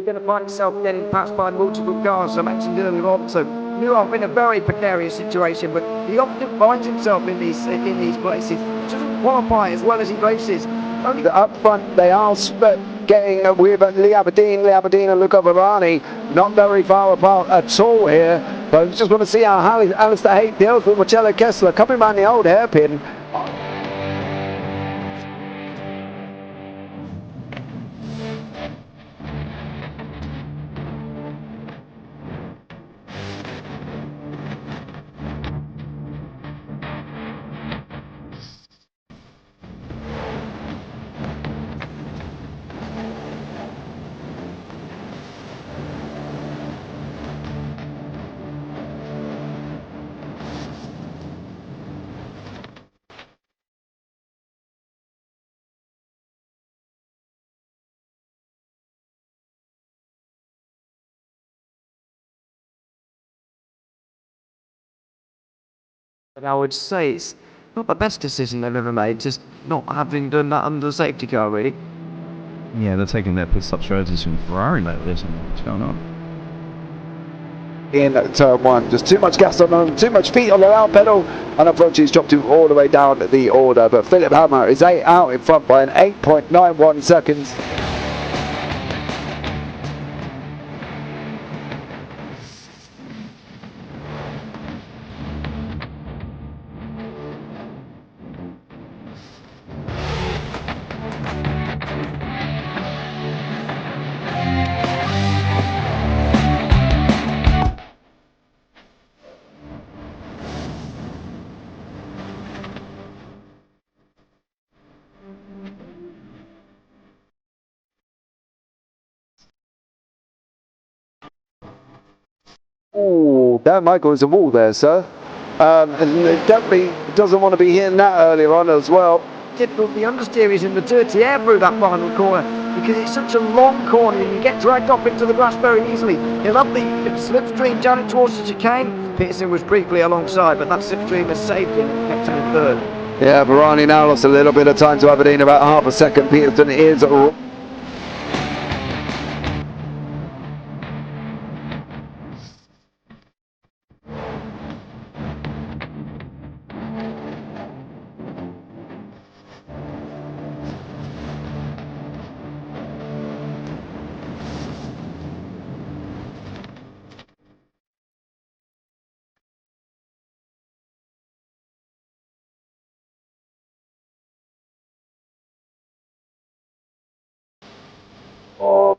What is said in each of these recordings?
you're going to find yourself getting passed by multiple cars, as I mentioned earlier on. So you are in a very precarious situation, but he often finds himself in these places. He doesn't qualify as well as he races. Only Up front, they are getting with Lee Aberdeen and Luca Varani, not very far apart at all here. But I just want to see how Alistair Haight deals with Marcello Kessler coming around the old hairpin. But I would say it's not the best decision they've ever made, just not having done that under the safety car, really. Yeah, they're taking their pit stop strategies from Ferrari lately, isn't it? What's going on? In turn one, just too much gas on them, too much feet on the loud pedal, and approaches dropped him all the way down the order. But Philip Hammer is out in front by an 8.91 seconds. Oh, Dan Michael is a wall there, sir. And it definitely doesn't want to be hitting that earlier on as well. Difficult, the understeer is in the dirty air through that final corner because it's such a long corner and you get dragged off into the grass very easily. He'll have the slipstream down towards the chicane. Peterson was briefly alongside, but that slipstream has saved him and kept him in third. Yeah, Varani now lost a little bit of time to Aberdeen, about half a second. Peterson is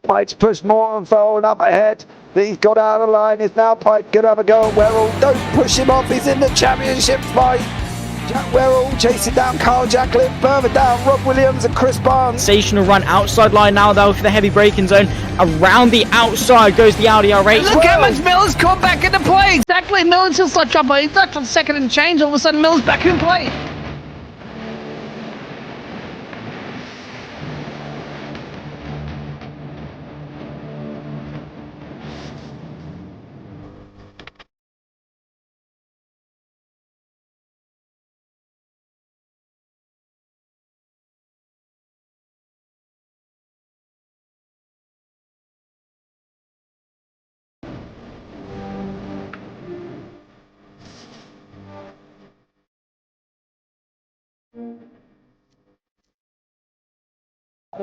Pite's pushed more and forward up ahead. He's got out of the line. Is now Pite going to have a go at Werrell? Don't push him off. He's in the championship fight. Jack Werrell chasing down Carl Jacklin. Further down, Rob Williams and Chris Barnes. Sensational run outside line now though for the heavy braking zone. Around the outside goes the Audi R8. Look how much Miller's come back into play. Exactly, Miller's just like trouble. He's left on second and change. All of a sudden, Miller's back in play.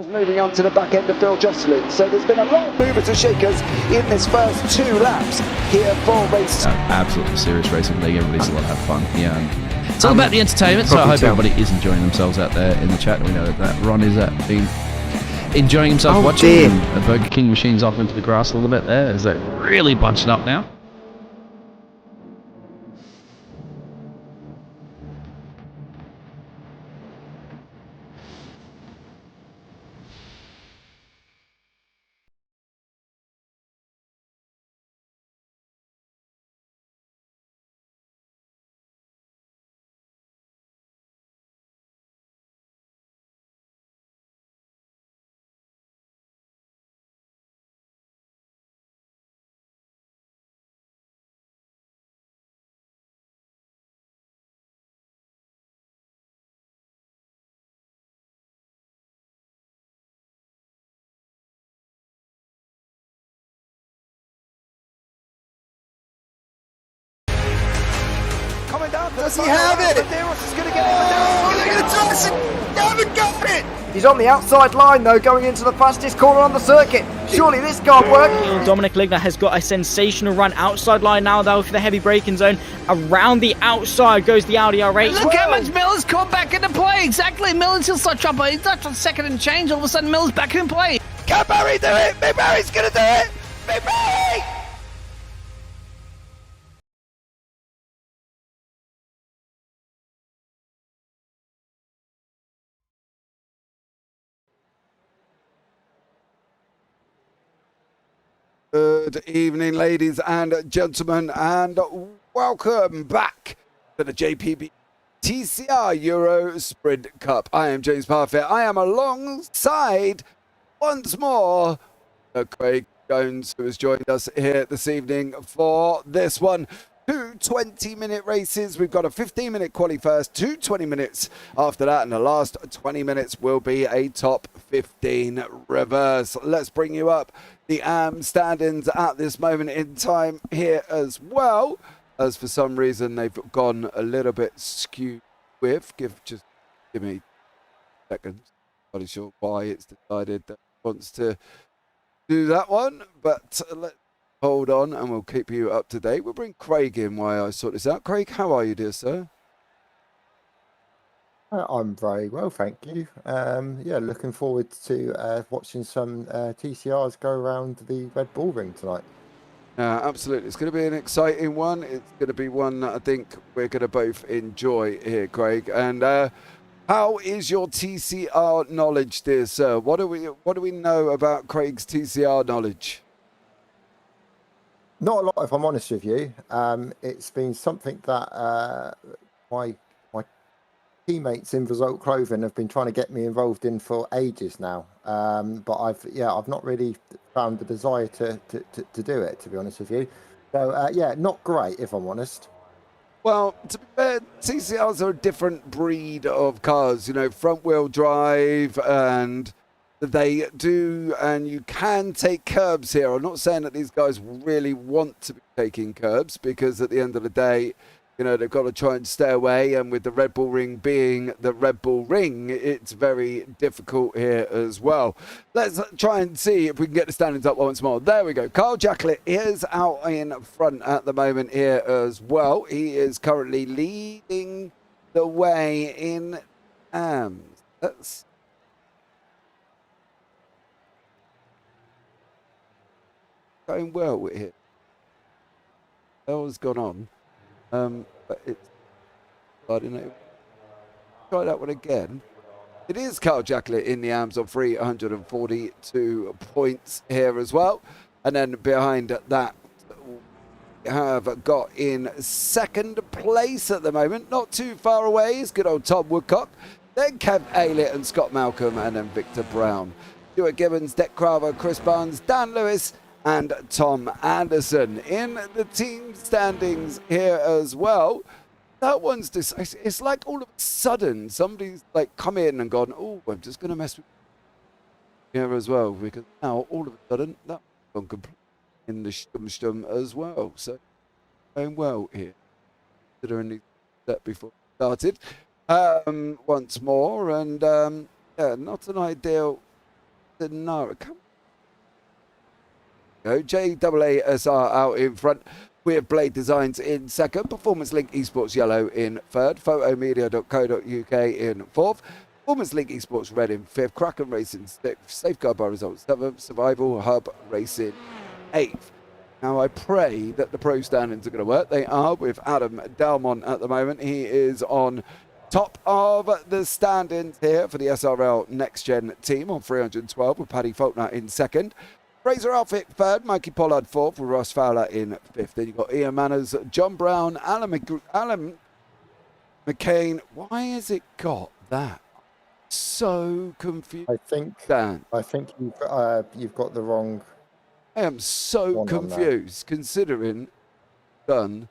Moving on to the back end of Phil Jocelyn. So there's been a lot of movers and shakers in this first 2 laps here for race. Absolutely serious racing league. Everybody's a lot to have fun. Yeah, and it's all about the entertainment. So I hope everybody is enjoying themselves out there in the chat. We know that Ron is been enjoying himself watching. The Burger King machine's off into the grass a little bit there. Is that really bunching up now? going down. Does he have it? Medeiros is going to get it. Oh, they're going to toss it. They haven't got it. He's on the outside line though, going into the fastest corner on the circuit. Surely this can't work. Dominic Ligner has got a sensational run outside line now though for the heavy braking zone. Around the outside goes the Audi R8. Look how much Miller's come back into play. Exactly. Miller's still such up. He's not on second and change. All of a sudden, Miller's back in play. Can Barry do it? Big Barry's going to do it. Big Barry! Good evening, ladies and gentlemen, and welcome back to the JPB TCR Euro Sprint Cup. I am James Parfitt. I am alongside, once more, Craig Jones, who has joined us here this evening for this one. Two 20-minute races. We've got a 15-minute quali first, two 20 minutes after that, and the last 20 minutes will be a top 15 reverse. Let's bring you up the standings at this moment in time here as well, as for some reason they've gone a little bit skewed with. Just give me seconds. Not sure why it's decided that it wants to do that one, but let's hold on and we'll keep you up to date. We'll bring Craig in while I sort this out. Craig, how are you, dear sir? I'm very well, thank you. Yeah, looking forward to watching some TCRs go around the Red Bull ring tonight. Absolutely. It's going to be an exciting one. It's going to be one that I think we're going to both enjoy here, Craig. And how is your TCR knowledge, dear sir? What do we know about Craig's TCR knowledge? Not a lot, if I'm honest with you. It's been something that my teammates in Result Clothing have been trying to get me involved in for ages now. But I've not really found the desire to do it, to be honest with you. So yeah, not great, if I'm honest. Well, to be fair, TCRs are a different breed of cars, you know, front wheel drive, and they do, and you can take curbs here. I'm not saying that these guys really want to be taking curbs, because at the end of the day, you know, they've got to try and stay away, and with the Red Bull ring being the Red Bull ring, it's very difficult here as well. Let's try and see if we can get the standings up once more. There we go. Carl Jacklett is out in front at the moment here as well. He is currently leading the way in AMS. That's going well here. Hell's gone on. But it's, I don't know. Try that one again. It is Carl Jacklett in the AMS on 342 points here as well. And then behind that, we have got in second place at the moment. Not too far away is good old Tom Woodcock. Then Kev Aylett and Scott Malcolm, and then Victor Brown. Stuart Gibbons, Deck Craver, Chris Barnes, Dan Lewis, and Tom Anderson in the team standings here as well. That one's just, it's like all of a sudden somebody's like come in and gone, oh, I'm just going to mess with here as well, because now all of a sudden that's gone completely in the stum as well. So going well here, considering that before we started once more, and yeah, not an ideal scenario. JAASR out in front. We have Blade Designs in second. Performance Link Esports Yellow in third. Photomedia.co.uk in fourth. Performance Link Esports Red in fifth. Kraken Racing sixth. Safeguard by Results seventh. Survival Hub Racing eighth. Now I pray that the pro standings are going to work. They are, with Adam Dalmont at the moment. He is on top of the standings here for the SRL Next Gen team on 312, with Paddy Faulkner in second. Fraser Outfit third, Mikey Pollard fourth, with Ross Fowler in fifth. Then you've got Ian Manners, John Brown, Alan McCain. Why has it got that? So confused. I think you've got the wrong. I am so confused, considering done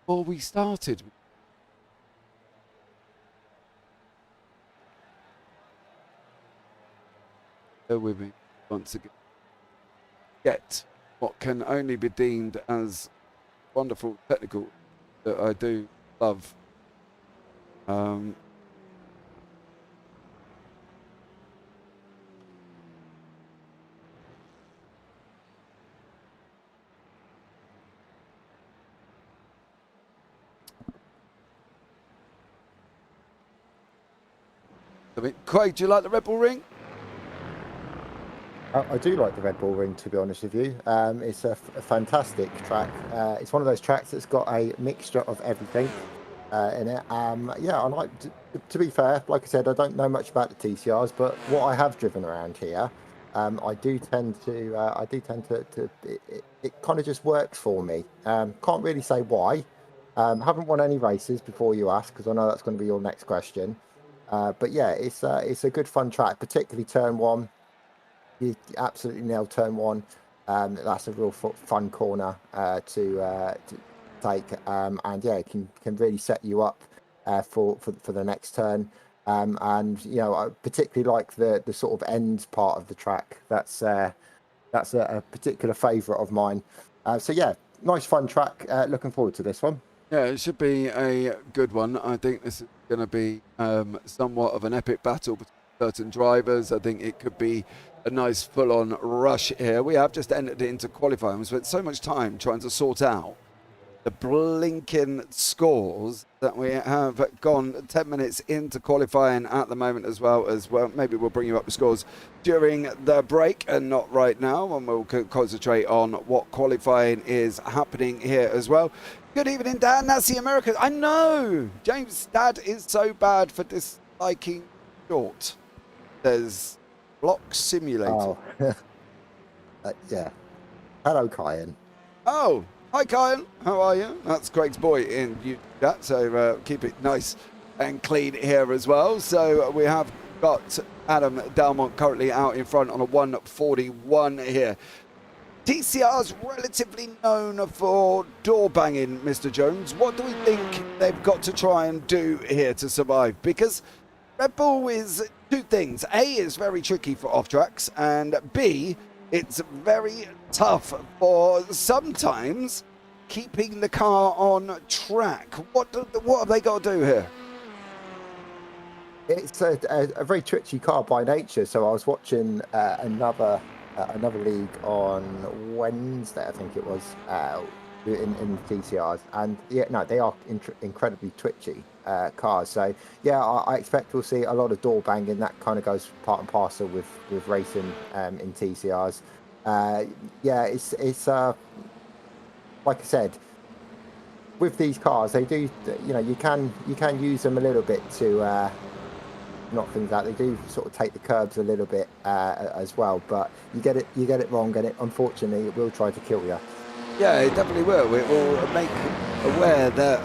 before we started. Bear with me once again. Get what can only be deemed as wonderful technical that I do love. I mean, Craig, do you like the RedBull ring? I do like the RedBull ring, to be honest with you. It's a fantastic track. It's one of those tracks that's got a mixture of everything in it. Yeah, I like. To be fair, like I said, I don't know much about the TCRs, but what I have driven around here, I do tend to. It kind of just works for me. Can't really say why. Haven't won any races before you ask, because I know that's going to be your next question. But yeah, it's a good fun track, particularly turn one. You absolutely nailed turn one. That's a real fun corner to take, and yeah, it can really set you up for the next turn. And you know, I particularly like the sort of end part of the track. That's a particular favourite of mine. So yeah, nice fun track. Looking forward to this one. Yeah, it should be a good one. I think this is going to be somewhat of an epic battle between certain drivers. I think it could be a nice full-on rush here. We have just entered into qualifying. We spent so much time trying to sort out the blinking scores that we have gone 10 minutes into qualifying at the moment as well. Maybe we'll bring you up the scores during the break and not right now, and we'll concentrate on what qualifying is happening here as well. Good evening, Dan. That's the American. I know. James' dad is so bad for disliking short. There's Block Simulator. Oh, yeah. Hello, Kyan. Oh, hi, Kyan. How are you? That's Craig's boy in you chat, so keep it nice and clean here as well. So we have got Adam Dalmont currently out in front on a 1:41 here. TCR's relatively known for door banging, Mr. Jones. What do we think they've got to try and do here to survive? Because RedBull is two things. A, is very tricky for off tracks, and B, it's very tough for sometimes keeping the car on track. What have they got to do here? It's a very twitchy car by nature. So I was watching another league on Wednesday, I think it was, in the TCRs, and yeah, no, they are incredibly twitchy cars. So yeah, I expect we'll see a lot of door banging. That kind of goes part and parcel with racing in TCRs. Yeah, it's like I said, with these cars, they do, you know, you can use them a little bit to knock things out. They do sort of take the curbs a little bit as well, but you get it wrong, and unfortunately it will try to kill you. Yeah, it definitely will. It will make aware that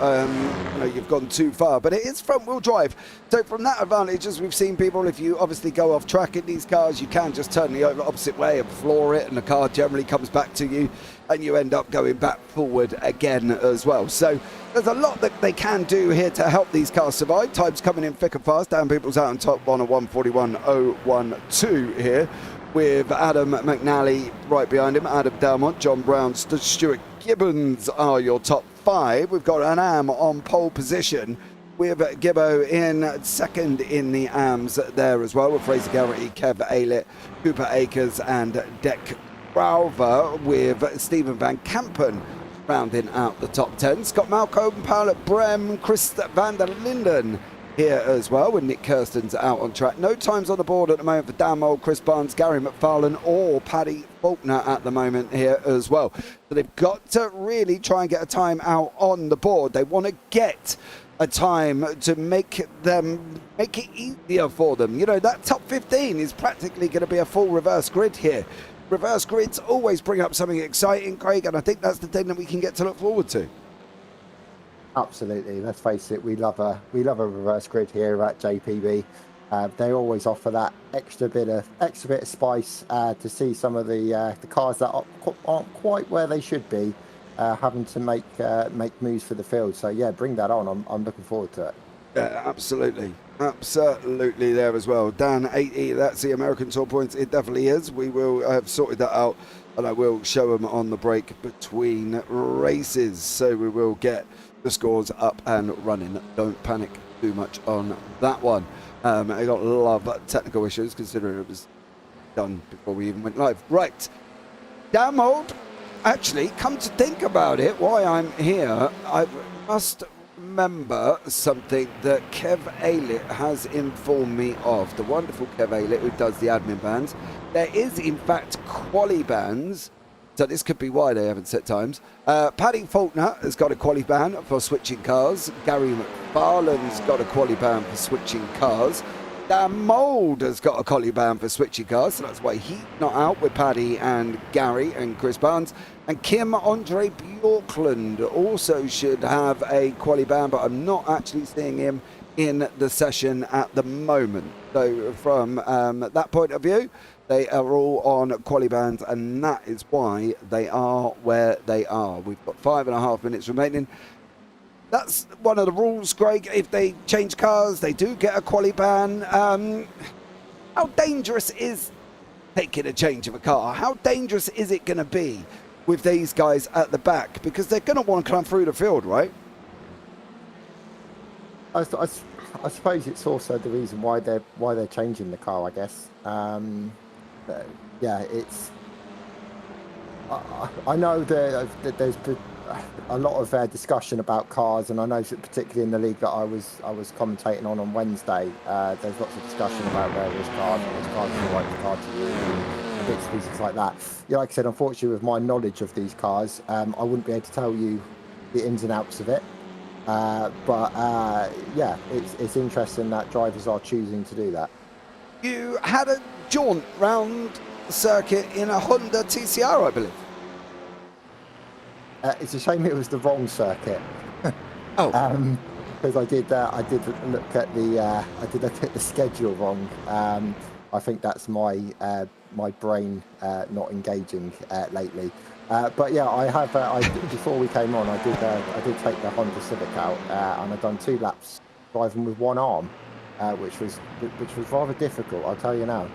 you know, you've gone too far, but it is front-wheel drive. So from that advantage, as we've seen people, if you obviously go off track in these cars, you can just turn the opposite way and floor it, and the car generally comes back to you, and you end up going back forward again as well. So there's a lot that they can do here to help these cars survive. Time's coming in thick and fast. Dan Peoples out on top on a 1:41.012 here, with Adam McNally right behind him, Adam Dalmont, John Brown, Stuart Gibbons are your top five. We've got an AM on pole position with Gibbo in second in the AMs there as well, with Fraser Garrity, Kev Aylett, Cooper Akers and Dec Brauver, with Stephen Van Kampen rounding out the top 10. Scott Malcolm, Paul Brem, Chris van der Linden here as well, with Nick Kirsten's out on track. No times on the board at the moment for Dan Mole, Chris Barnes, Gary McFarlane or Paddy Faulkner at the moment here as well. So they've got to really try and get a time out on the board. They want to get a time to make it easier for them. You know, that top 15 is practically going to be a full reverse grid here. Reverse grids always bring up something exciting, Craig, and I think that's the thing that we can get to look forward to. Absolutely. Let's face it, we love a reverse grid here at JPB. They always offer that extra bit of spice to see some of the cars that aren't quite where they should be, having to make moves for the field. So yeah, bring that on. I'm looking forward to it. Yeah, absolutely. Absolutely there as well. Dan 80, that's the American Tour points. It definitely is. We will have sorted that out, and I will show them on the break between races. So we will get the scores up and running. Don't panic too much on that one. I got a lot of technical issues considering it was done before we even went live. Right. Damn old. Actually, come to think about it, why I'm here, I must remember something that Kev Aylett has informed me of. The wonderful Kev Aylett, who does the admin bans. There is, in fact, quali bans, so this could be why they haven't set times. Paddy Faulkner has got a quali ban for switching cars. Gary McFarlane's got a quali ban for switching cars. Dan Mould has got a quali ban for switching cars, so that's why he's not out with Paddy and Gary and Chris Barnes. And Kim Andre Bjorkland also should have a quali ban, but I'm not actually seeing him in the session at the moment. So from that point of view, they are all on quali bans, and that is why they are where they are. We've got 5.5 minutes remaining. That's one of the rules, Greg. If they change cars, they do get a quali ban. How dangerous is taking a change of a car? How dangerous is it going to be with these guys at the back? Because they're going to want to come through the field, right? I suppose it's also the reason why they're changing the car, I guess. Yeah, it's. I know that there's a lot of discussion about cars, and I know that particularly in the league that I was commentating on Wednesday, there's lots of discussion about various cars and which cars are the right car to use and bits and pieces like that. Yeah, like I said, unfortunately, with my knowledge of these cars, I wouldn't be able to tell you the ins and outs of it. But yeah, it's interesting that drivers are choosing to do that. You had a jaunt round the circuit in a Honda TCR, I believe. It's a shame it was the wrong circuit. Oh. Because I did look at the schedule wrong. I think that's my brain not engaging lately. But yeah, I have. Before we came on, I did take the Honda Civic out, and I've done 2 laps driving with one arm, which was rather difficult. I'll tell you now.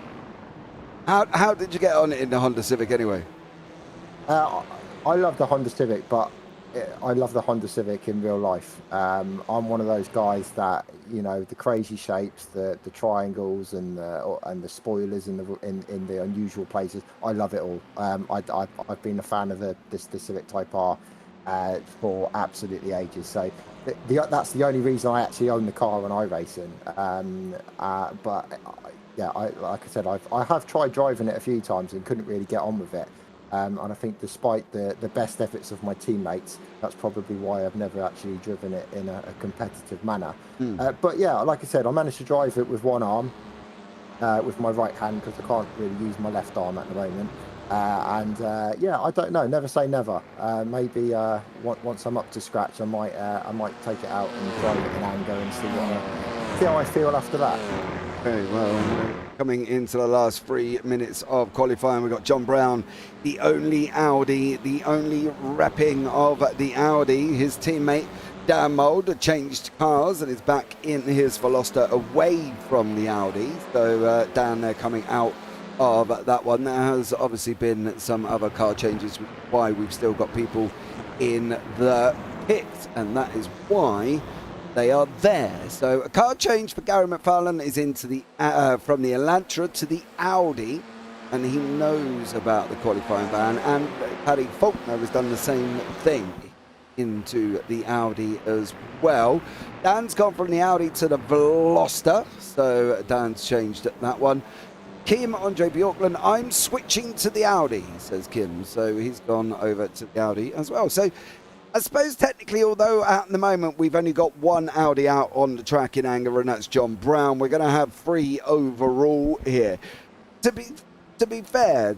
How did you get on in the Honda Civic anyway? I love the Honda Civic, but I love the Honda Civic in real life. I'm one of those guys that, you know, the crazy shapes, the triangles, and the spoilers in the unusual places. I love it all. I've been a fan of the Civic Type R for absolutely ages. So that's the only reason I actually own the car when I racing. But yeah, like I said, I have tried driving it a few times and couldn't really get on with it. And I think despite the best efforts of my teammates, that's probably why I've never actually driven it in a competitive manner. But yeah, like I said, I managed to drive it with one arm, with my right hand, because I can't really use my left arm at the moment. Yeah, I don't know. Never say never. Maybe once I'm up to scratch, I might take it out and drive it in anger and see how I feel after that. Okay, well, coming into the last 3 minutes of qualifying, we've got John Brown, the only Audi, the only repping of the Audi. His teammate Dan Mould changed cars and is back in his Veloster away from the Audi. So Dan there coming out of that one. There has obviously been some other car changes, which is why we've still got people in the pit, and that is why they are there. So a car change for Gary McFarlane is into the from the Elantra to the Audi, and he knows about the qualifying ban. And Paddy Faulkner has done the same thing into the Audi as well. Dan's gone from the Audi to the Veloster, so Dan's changed that one. Kim Andre Bjorkland, I'm switching to the Audi, says Kim. So he's gone over to the Audi as well. So I suppose technically, although at the moment we've only got one Audi out on the track in anger, and that's John Brown, we're going to have 3 overall here. To be fair,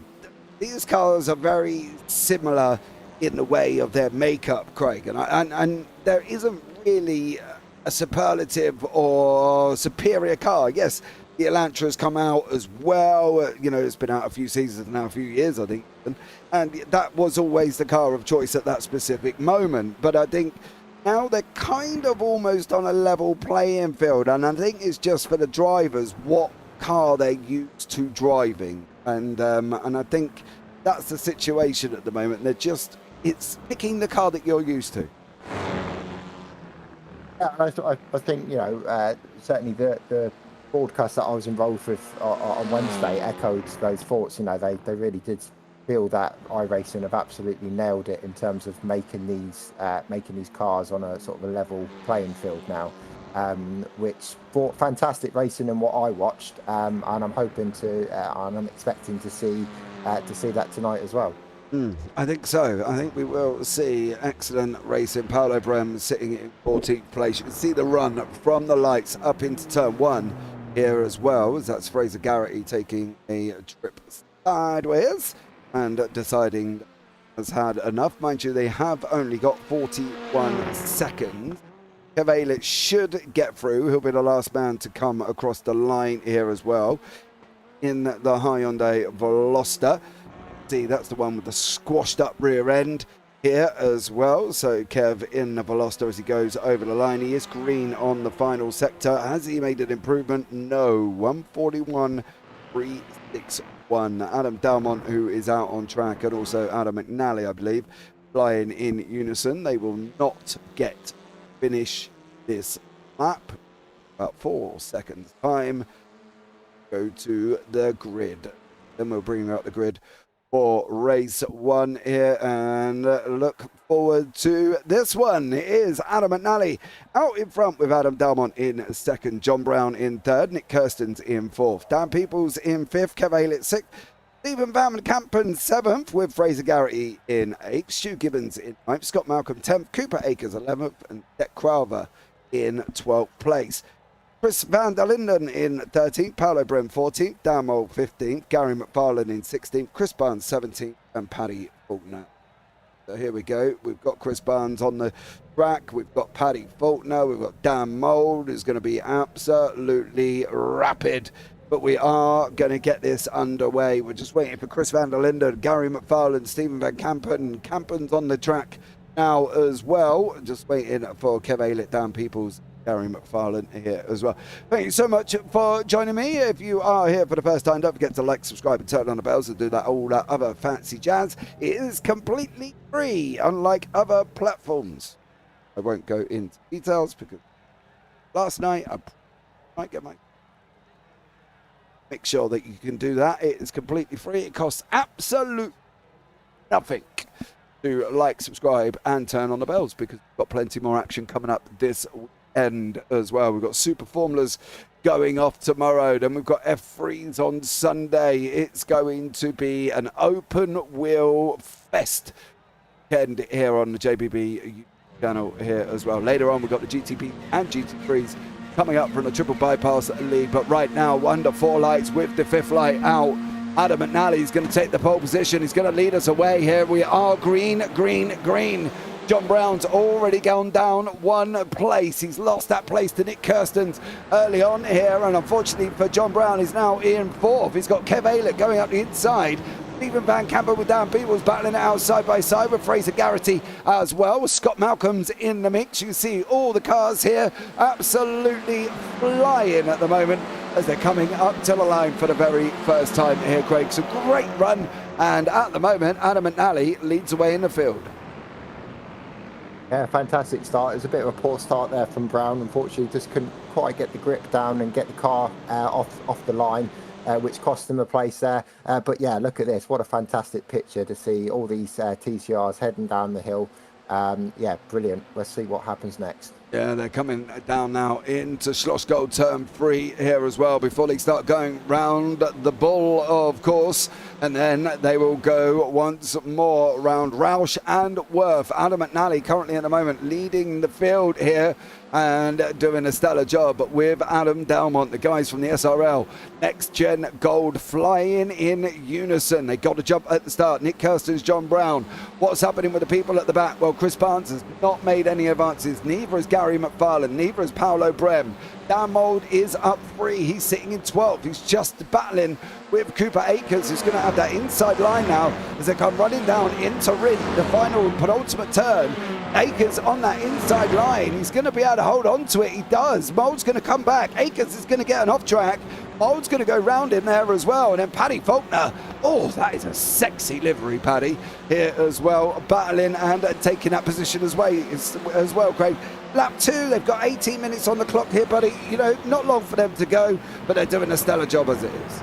these cars are very similar in the way of their makeup, Craig, and there isn't really a superlative or superior car. Yes, the Elantra has come out as well. You know, it's been out a few seasons now, a few years, I think. And that was always the car of choice at that specific moment. But I think now they're kind of almost on a level playing field, and I think it's just for the drivers what car they're used to driving, and I think that's the situation at the moment. It's picking the car that you're used to. Yeah, I think, certainly the broadcast that I was involved with on Wednesday echoed those thoughts. They really did feel that iRacing have absolutely nailed it in terms of making these cars on a sort of a level playing field now, which brought fantastic racing in what I watched, and I'm hoping and I'm expecting to see that tonight as well. I think so. I think we will see excellent racing. Paolo Brem sitting in 14th place. You can see the run from the lights up into turn 1 here as well, as that's Fraser Garrity taking a trip sideways and deciding has had enough. Mind you, they have only got 41 seconds. Kev Aylett should get through. He'll be the last man to come across the line here as well in the Hyundai Veloster. See, that's the one with the squashed up rear end here as well. So Kev in the Veloster as he goes over the line. He is green on the final sector. Has he made an improvement? No. 141.361. Adam Dalmont, who is out on track, and also Adam McNally, I believe, flying in unison. They will not get finish this lap. About 4 seconds time. Go to the grid. Then we'll bring out the grid for race 1 here, and look forward to this one. It is Adam McNally out in front with Adam Dalmont in 2nd, John Brown in 3rd, Nick Kirstens in 4th, Dan Peoples in 5th, Kev Aylett 6th, Stephen Van Kampen 7th with Fraser Garrity in 8th, Stu Gibbons in 9th, Scott Malcolm 10th, Cooper Akers 11th, and Jack Crowther in 12th place. Chris Van der Linden in 13th, Paolo Brem 14th, Dan Mole 15th, Gary McFarlane in 16th, Chris Barnes 17th, and Paddy Faulkner. So here we go. We've got Chris Barnes on the track. We've got Paddy Faulkner. We've got Dan Mole, who's going to be absolutely rapid. But we are going to get this underway. We're just waiting for Chris Van der Linden, Gary McFarlane, Stephen Van Kampen. Kampen's on the track now as well. Just waiting for Kev Aylett, Dan Peoples, Gary McFarlane here as well. Thank you so much for joining me. If you are here for the first time, don't forget to like, subscribe, and turn on the bells and do all that other fancy jazz. It is completely free, unlike other platforms. I won't go into details because last night I might get my... Make sure that you can do that. It is completely free. It costs absolute nothing to like, subscribe, and turn on the bells because we've got plenty more action coming up this end as well. We've got Super Formulas going off tomorrow, then we've got F3s on Sunday. It's going to be an open wheel fest weekend here on the JPB channel here as well. Later on we've got the GTP and GT3s coming up from the Triple Bypass League, but right now under 4 lights with the 5th light out. Adam McNally is going to take the pole position. He's going to lead us away here. We are green, green, green. John Brown's already gone down 1 place. He's lost that place to Nick Kirstens early on here, and unfortunately for John Brown, he's now in 4th. He's got Kev Aylett going up the inside. Stephen Van Kampen with Dan Peoples battling it out side by side with Fraser Garrity as well. Scott Malcolm's in the mix. You can see all the cars here absolutely flying at the moment as they're coming up to the line for the very first time here, Craig. So great run, and at the moment Adam McNally leads away in the field. Yeah, fantastic start. It was a bit of a poor start there from Brown. Unfortunately, just couldn't quite get the grip down and get the car off the line, which cost him a place there. But yeah, look at this. What a fantastic picture to see all these TCRs heading down the hill. Yeah, brilliant. Let's see what happens next. Yeah, they're coming down now into Schlossgold turn 3 here as well before they start going round the Bull, of course. And then they will go once more round Roush and Worth. Adam McNally currently at the moment leading the field here and doing a stellar job, but with Adam Dalmont, the guys from the SRL Next Gen Gold flying in unison. They got a jump at the start. Nick Kirstens, John Brown. What's happening with the people at the back? Well, Chris Barnes has not made any advances, neither has Gary McFarlane. Neither is Paolo Brem. Dan Mould is up 3. He's sitting in 12th. He's just battling with Cooper Akers, who's going to have that inside line now as they come running down into Rin, the final penultimate turn. Akers on that inside line. He's going to be able to hold on to it. He does. Mould's going to come back. Akers is going to get an off track. Mould's going to go round him there as well. And then Paddy Faulkner. Oh, that is a sexy livery, Paddy, here as well, battling and taking that position as well, Craig. Lap 2, they've got 18 minutes on the clock here, buddy. You know, not long for them to go, but they're doing a stellar job as it is.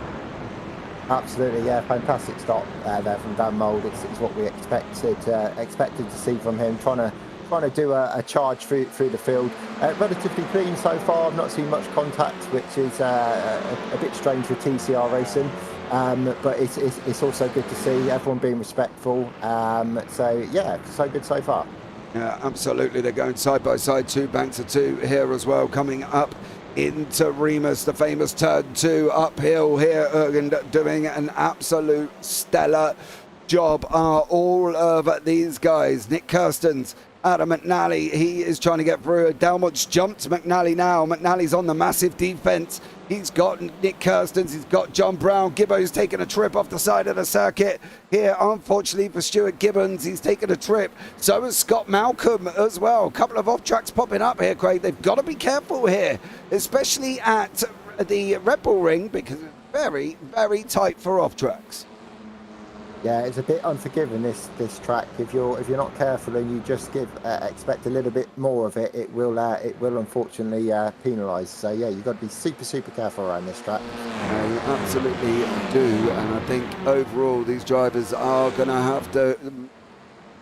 Absolutely, yeah, fantastic stop there from Dan Mould. It's what we expected to see from him, trying to do a charge through the field. Relatively clean so far. I've not seen much contact, which is a bit strange for TCR racing. But it's also good to see everyone being respectful. So yeah, so good so far. Yeah, absolutely. They're going side by side, 2 banks of 2 here as well, coming up into Remus, the famous turn 2 uphill here, and doing an absolute stellar job are all of these guys. Nick Kirstens, Adam McNally, he is trying to get through. Dalmont's jumped McNally now. McNally's on the massive defense. He's got Nick Kirstens, he's got John Brown. Gibbo's taking a trip off the side of the circuit here, unfortunately for Stuart Gibbons. He's taken a trip. So has Scott Malcolm as well. A couple of off tracks popping up here, Craig. They've got to be careful here, especially at the Red Bull Ring, because it's very, very tight for off tracks. Yeah, it's a bit unforgiving, this track. If you're not careful and you just expect a little bit more of it, it will unfortunately penalise. So yeah, you've got to be super careful around this track. You absolutely do, and I think overall these drivers are going to have to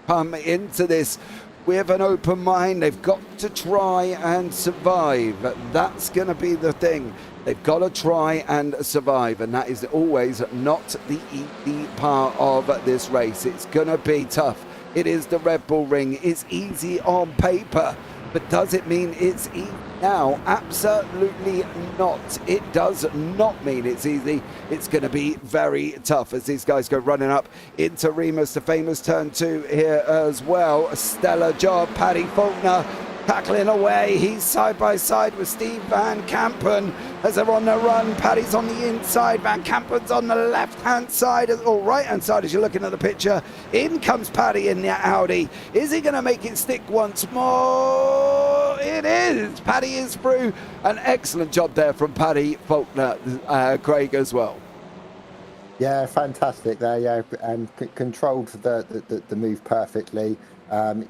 come into this with an open mind. They've got to try and survive. That's going to be the thing. They've got to try and survive, and that is always not the easy part of this race. It's going to be tough. It is the Red Bull Ring. It's easy on paper, but does it mean it's easy now? Absolutely not. It does not mean it's easy. It's going to be very tough as these guys go running up into Remus, the famous turn 2 here as well. A stellar job. Paddy Faulkner tackling away. He's side by side with Steve Van Kampen as they're on the run. Paddy's on the inside. Van Kampen's on the left-hand side, or right-hand side as you're looking at the picture. In comes Paddy in the Audi. Is he going to make it stick once more? It is. Paddy is through. An excellent job there from Paddy Faulkner, Craig, as well. Yeah, fantastic there. Yeah, and controlled the move perfectly.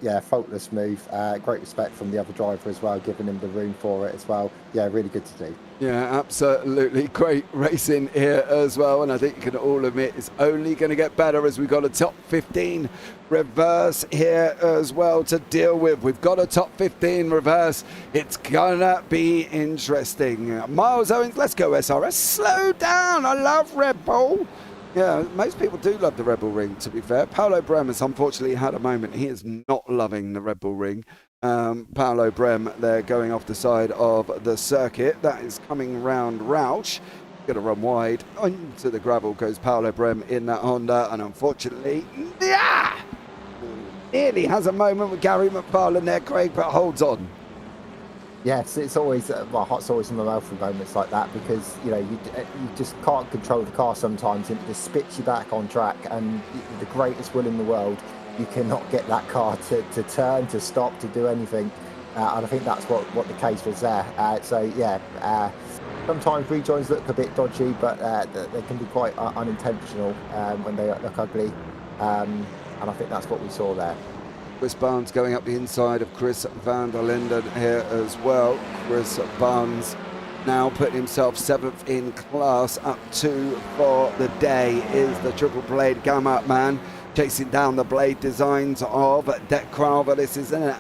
Yeah, faultless move. Great respect from the other driver as well, giving him the room for it as well. Yeah, really good to see. Yeah, absolutely great racing here as well, and I think you can all admit it's only going to get better as we've got a top 15 reverse here as well to deal with. We've got a top 15 reverse. It's gonna be interesting. Miles Owens, let's go SRS. Slow down. I love Red Bull. Yeah, most people do love the Red Bull Ring, to be fair. Paolo Brem has unfortunately had a moment. He is not loving the Red Bull Ring. Paolo Brem, they're going off the side of the circuit. That is coming round Roush. Going to run wide. Onto the gravel goes Paolo Brem in that Honda. And unfortunately, yeah, nearly has a moment with Gary McFarlane there, Craig, but holds on. Yes, it's always it's always in the mouth for moments like that, because you know you just can't control the car sometimes, and it just spits you back on track. And the greatest will in the world, you cannot get that car to turn, to stop, to do anything. And I think that's what the case was there. So yeah, sometimes rejoins look a bit dodgy, but they can be quite unintentional when they look ugly. And I think that's what we saw there. Chris Barnes going up the inside of Chris van der Linden here as well. Chris Barnes now putting himself 7th in class. Up 2 for the day is the triple blade Gamma man, chasing down the blade designs of Deck Crowther. This is an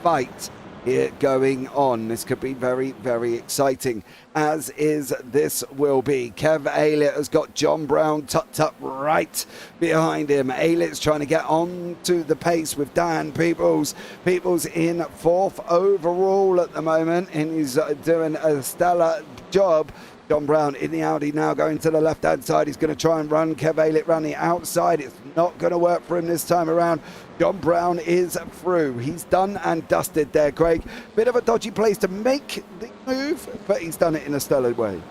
fight here going on. This could be very, very exciting, as is this will be. Kev Aylett has got John Brown tucked up right behind him. Aylett's trying to get on to the pace with Dan Peoples. Peoples in 4th overall at the moment, and he's doing a stellar job John Brown in the Audi now going to the left-hand side. He's going to try and run Kev Aylett round the outside. It's not going to work for him this time around. John Brown is through. He's done and dusted there, Craig. Bit of a dodgy place to make the move, but he's done it in a stellar way.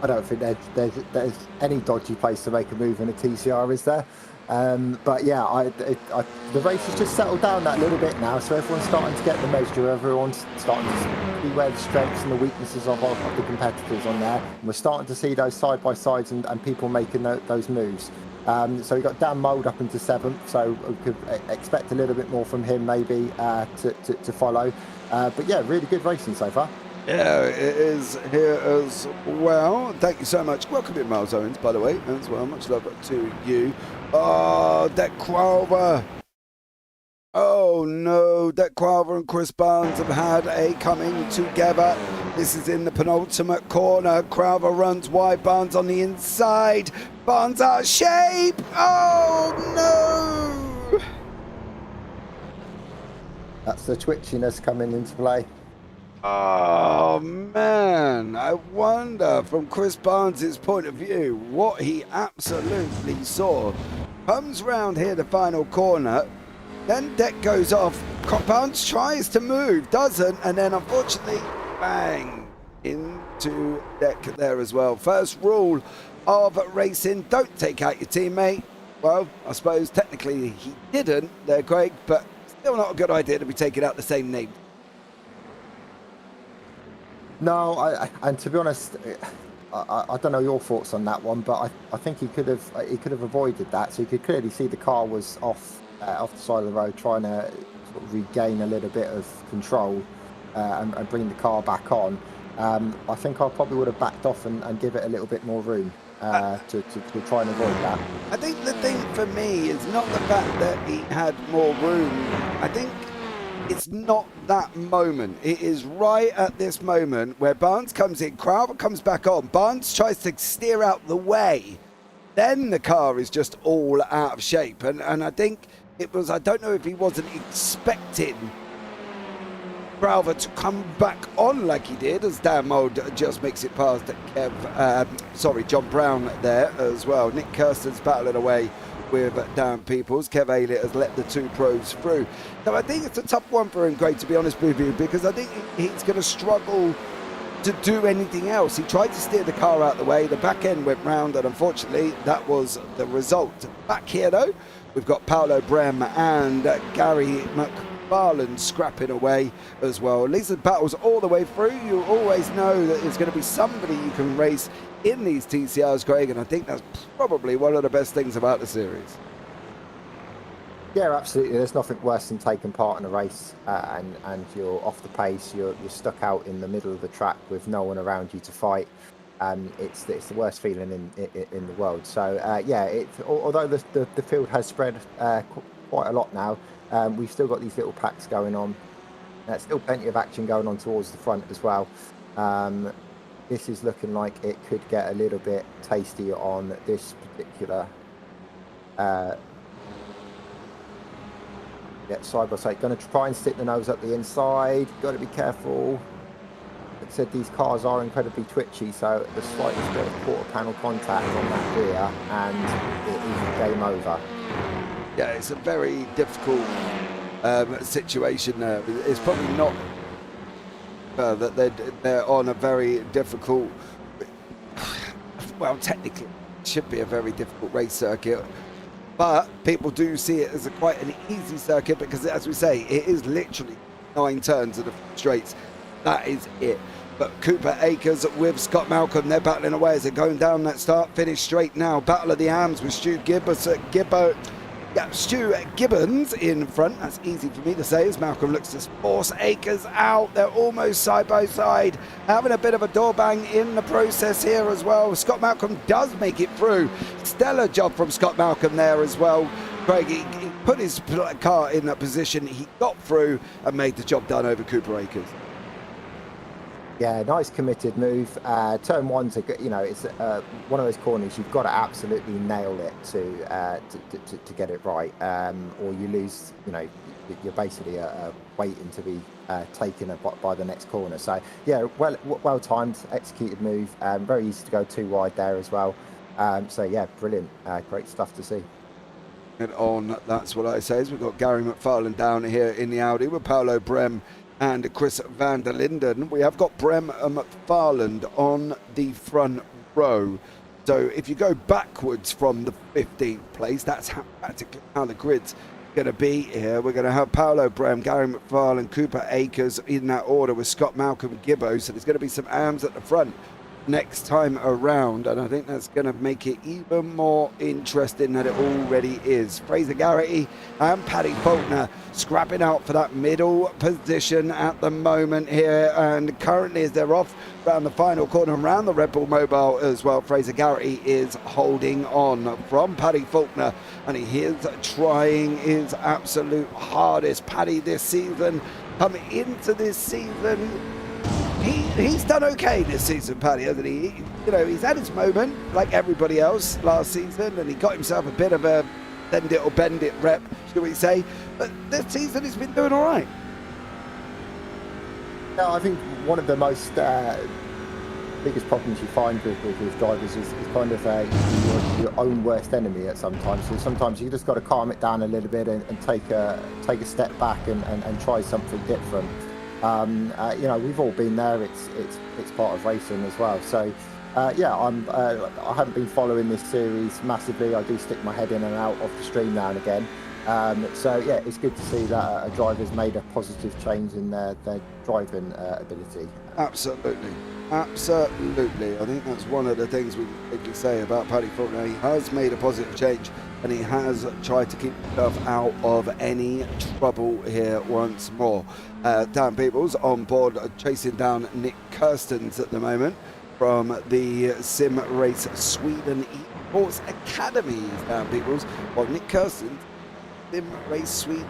I don't think there's any dodgy place to make a move in a TCR, is there? But yeah, the race has just settled down that little bit now, so everyone's starting to get the measure. Everyone's starting to see where the strengths and the weaknesses of the competitors on there. And we're starting to see those side-by-sides and people making those moves. So we got Dan Mould up into 7th, so we could expect a little bit more from him maybe to follow. But yeah, really good racing so far. Yeah, it is here as well. Thank you so much. Welcome in, Miles Owens, by the way, as well. Much love to you. Oh, Dec Qualver. Oh no, Dec Qualver and Chris Barnes have had a coming together. This is in the penultimate corner. Qualver runs wide, Barnes on the inside. Barnes out of shape. Oh no. That's the twitchiness coming into play. Oh man, I wonder from Chris Barnes' point of view what he absolutely saw. Comes round here the final corner, then Dec goes off. Barnes tries to move, doesn't, and then unfortunately, bang, into Dec there as well. First rule of racing, don't take out your teammate. Well, I suppose technically he didn't there, Craig, but still not a good idea to be taking out the same name. No, and to be honest, I don't know your thoughts on that one, but I think he could have avoided that. So you could clearly see the car was off the side of the road, trying to sort of regain a little bit of control and bring the car back on. I think I probably would have backed off and give it a little bit more room to try and avoid that. I think the thing for me is not the fact that he had more room. I think it's not that moment. It is right at this moment where Barnes comes in, Qualver comes back on, Barnes tries to steer out the way. Then the car is just all out of shape. And I think it was, I don't know if he wasn't expecting Qualver to come back on like he did, as Dan Mould just makes it past John Brown there as well. Nick Kirsten's battling away with Dan Peoples. Kev Aylett has let the two pros through. So I think it's a tough one for him, Greg, to be honest with you, because I think he's going to struggle to do anything else. He tried to steer the car out the way, the back end went round, and unfortunately that was the result. Back here though, we've got Paolo Brem and Gary McFarland scrapping away as well. At least the battle's all the way through. You always know that there's going to be somebody you can race in these TCRs, Craig, and I think that's probably one of the best things about the series. Yeah, absolutely. There's nothing worse than taking part in a race and you're off the pace. You're stuck out in the middle of the track with no one around you to fight. It's the worst feeling in the world. So yeah, although the field has spread quite a lot now, we've still got these little packs going on. There's still plenty of action going on towards the front as well. This is looking like it could get a little bit tasty on this particular side by side. Going to try and stick the nose up the inside. Got to be careful. Like I said, these cars are incredibly twitchy, so the slightest bit of quarter panel contact on that rear and it is game over. Yeah, it's a very difficult situation there. It's probably not that they're on a very difficult, well, technically it should be a very difficult race circuit, but people do see it as quite an easy circuit because, as we say, it is literally 9 turns of the straights. That is it. But Cooper Akers with Scott Malcolm, they're battling away as they're going down that start-finish straight now. Battle of the Arms with Stu Gibbons in front. That's easy for me to say as Malcolm looks to force Akers out. They're almost side by side, having a bit of a door bang in the process here as well. Scott Malcolm does make it through. Stellar job from Scott Malcolm there as well. Craig, he put his car in that position, he got through and made the job done over Cooper Akers. Yeah, nice committed move. Turn one's it's one of those corners you've got to absolutely nail it to get it right, or you lose. You're basically waiting to be taken by the next corner. So yeah, well timed, executed move. Very easy to go too wide there as well. So yeah, brilliant, great stuff to see. On, that's what I say. We've got Gary McFarlane down here in the Audi with Paolo Brem and Chris van der Linden. We have got Brem and McFarland on the front row. So if you go backwards from the 15th place, that's practically how the grid's going to be here. We're going to have Paolo Brem, Gary McFarlane, Cooper Akers in that order with Scott Malcolm Gibbo. So there's going to be some AMs at the front next time around, and I think that's going to make it even more interesting than it already is. Fraser Garrity and Paddy Faulkner scrapping out for that middle position at the moment here, and currently as they're off around the final corner around the Red Bull Mobile as well, Fraser Garrity is holding on from Paddy Faulkner, and he is trying his absolute hardest. Paddy this season, coming into this season, he's done okay this season, Paddy, hasn't he? He's had his moment, like everybody else last season, and he got himself a bit of a bend it or bend it rep, shall we say. But this season he's been doing all right. No, I think one of the most biggest problems you find with drivers is kind of your own worst enemy at sometimes. So sometimes you just got to calm it down a little bit and take a step back and try something different. We've all been there. It's part of racing as well. So I haven't been following this series massively. I do stick my head in and out of the stream now and again. So yeah, it's good to see that a driver's made a positive change in their driving ability. Absolutely. I think that's one of the things we can say about Paddy Faulkner. He has made a positive change, and he has tried to keep himself out of any trouble here once more. Dan Peebles on board, chasing down Nick Kirstens at the moment from the Sim Race Sweden Esports Academy. Dan Peebles, well, Nick Kirstens, Sim Race Sweden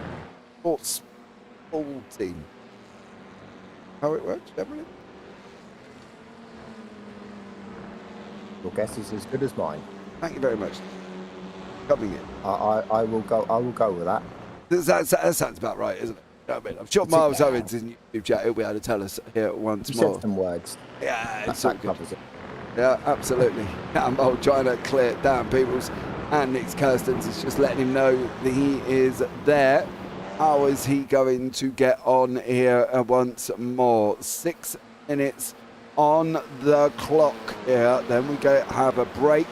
Sports Ball Team. How it works, generally? Your guess is as good as mine. Thank you very much. Coming in. I will go with that. That sounds about right, isn't it? I'm sure Miles Owens in YouTube chat, he'll be able to tell us here once more. Said some words. Yeah, it's that all good. covers it. Yeah, absolutely. I'm trying to clear it down. Peoples and Nick Kirstens is just letting him know that he is there. How is he going to get on here once more? 6 minutes on the clock here. Then we have a break,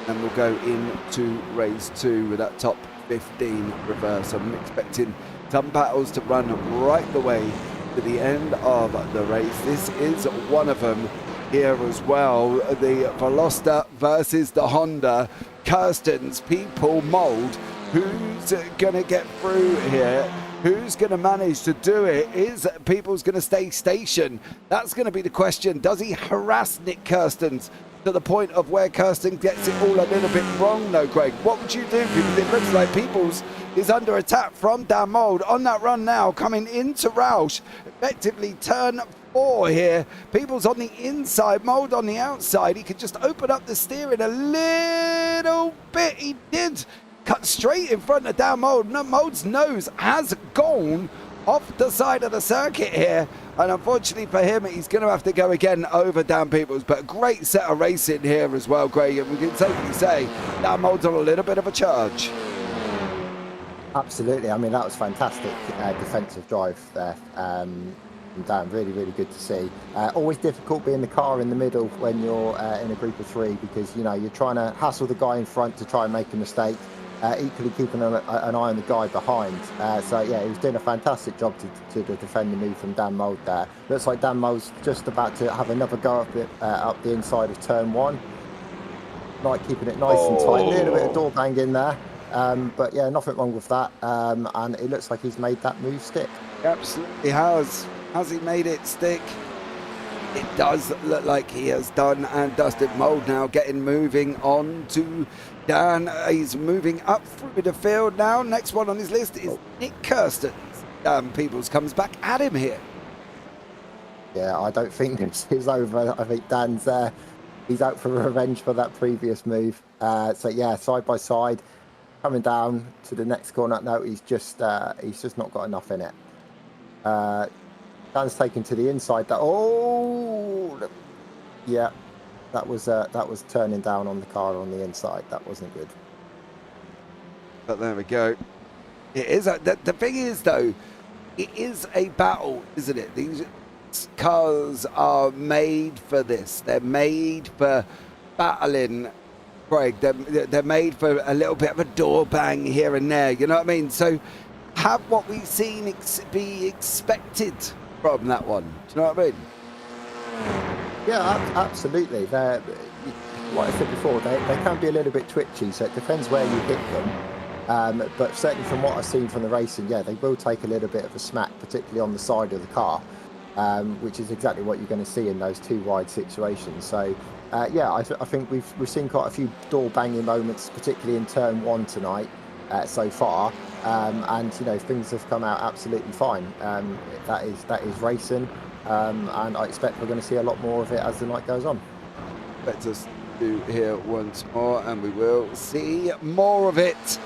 and we'll go into race 2 with that top 15 reverse. I'm expecting some battles to run right the way to the end of the race. This is one of them here as well. The Veloster versus the Honda. Kirstens, People Mould. Who's going to get through here? Who's going to manage to do it? Is People's going to stay station? That's going to be the question. Does he harass Nick Kirstens to the point of where Kirsten gets it all a little bit wrong, though, Greg? What would you do? Because it looks like Peoples is under attack from Dan Mould on that run now, coming into Roush. Effectively turn 4 here. Peoples on the inside, Mould on the outside. He could just open up the steering a little bit. He did. Cut straight in front of Dan Mould. Mould's nose has gone off the side of the circuit here, and unfortunately for him, he's going to have to go again over Dan Peebles. But a great set of racing here as well, Greg, and we can safely say Dan Mould's on a little bit of a charge. Absolutely. I mean, that was fantastic defensive drive there. Dan, really, really good to see. Always difficult being the car in the middle when you're in a group of 3, because you're trying to hassle the guy in front to try and make a mistake. Equally keeping an eye on the guy behind. So yeah, he was doing a fantastic job to defend the move from Dan Mould there. Looks like Dan Mould's just about to have another go up the inside of turn 1. Like keeping it nice and tight. A little bit of door banging there. But yeah, nothing wrong with that. And it looks like he's made that move stick. He absolutely has. Has he made it stick? It does look like he has done, and Dustin Mould now getting moving on to Dan. He's moving up through the field now. Next one on his list is Nick Kirstens. Dan Peebles comes back at him here. Yeah, I don't think this is over. I think Dan's he's out for revenge for that previous move. So yeah, side by side, coming down to the next corner. No, he's just not got enough in it. Dan's taken to the inside. Yeah, that was turning down on the car on the inside. That wasn't good. But there we go. It is the thing is though, it is a battle, isn't it? These cars are made for this. They're made for battling, Craig. They're made for a little bit of a door bang here and there. You know what I mean? So have what we've seen be expected from that one. Do you know what I mean? Yeah, absolutely. They're, like I said before, they can be a little bit twitchy, so it depends where you hit them. But certainly from what I've seen from the racing, yeah, they will take a little bit of a smack, particularly on the side of the car, which is exactly what you're going to see in those two wide situations. So, yeah, I think we've seen quite a few door banging moments, particularly in turn one tonight so far, and you know things have come out absolutely fine. That is racing, and I expect we're going to see a lot more of it as the night goes on. Let us do here once more, and we will see more of it.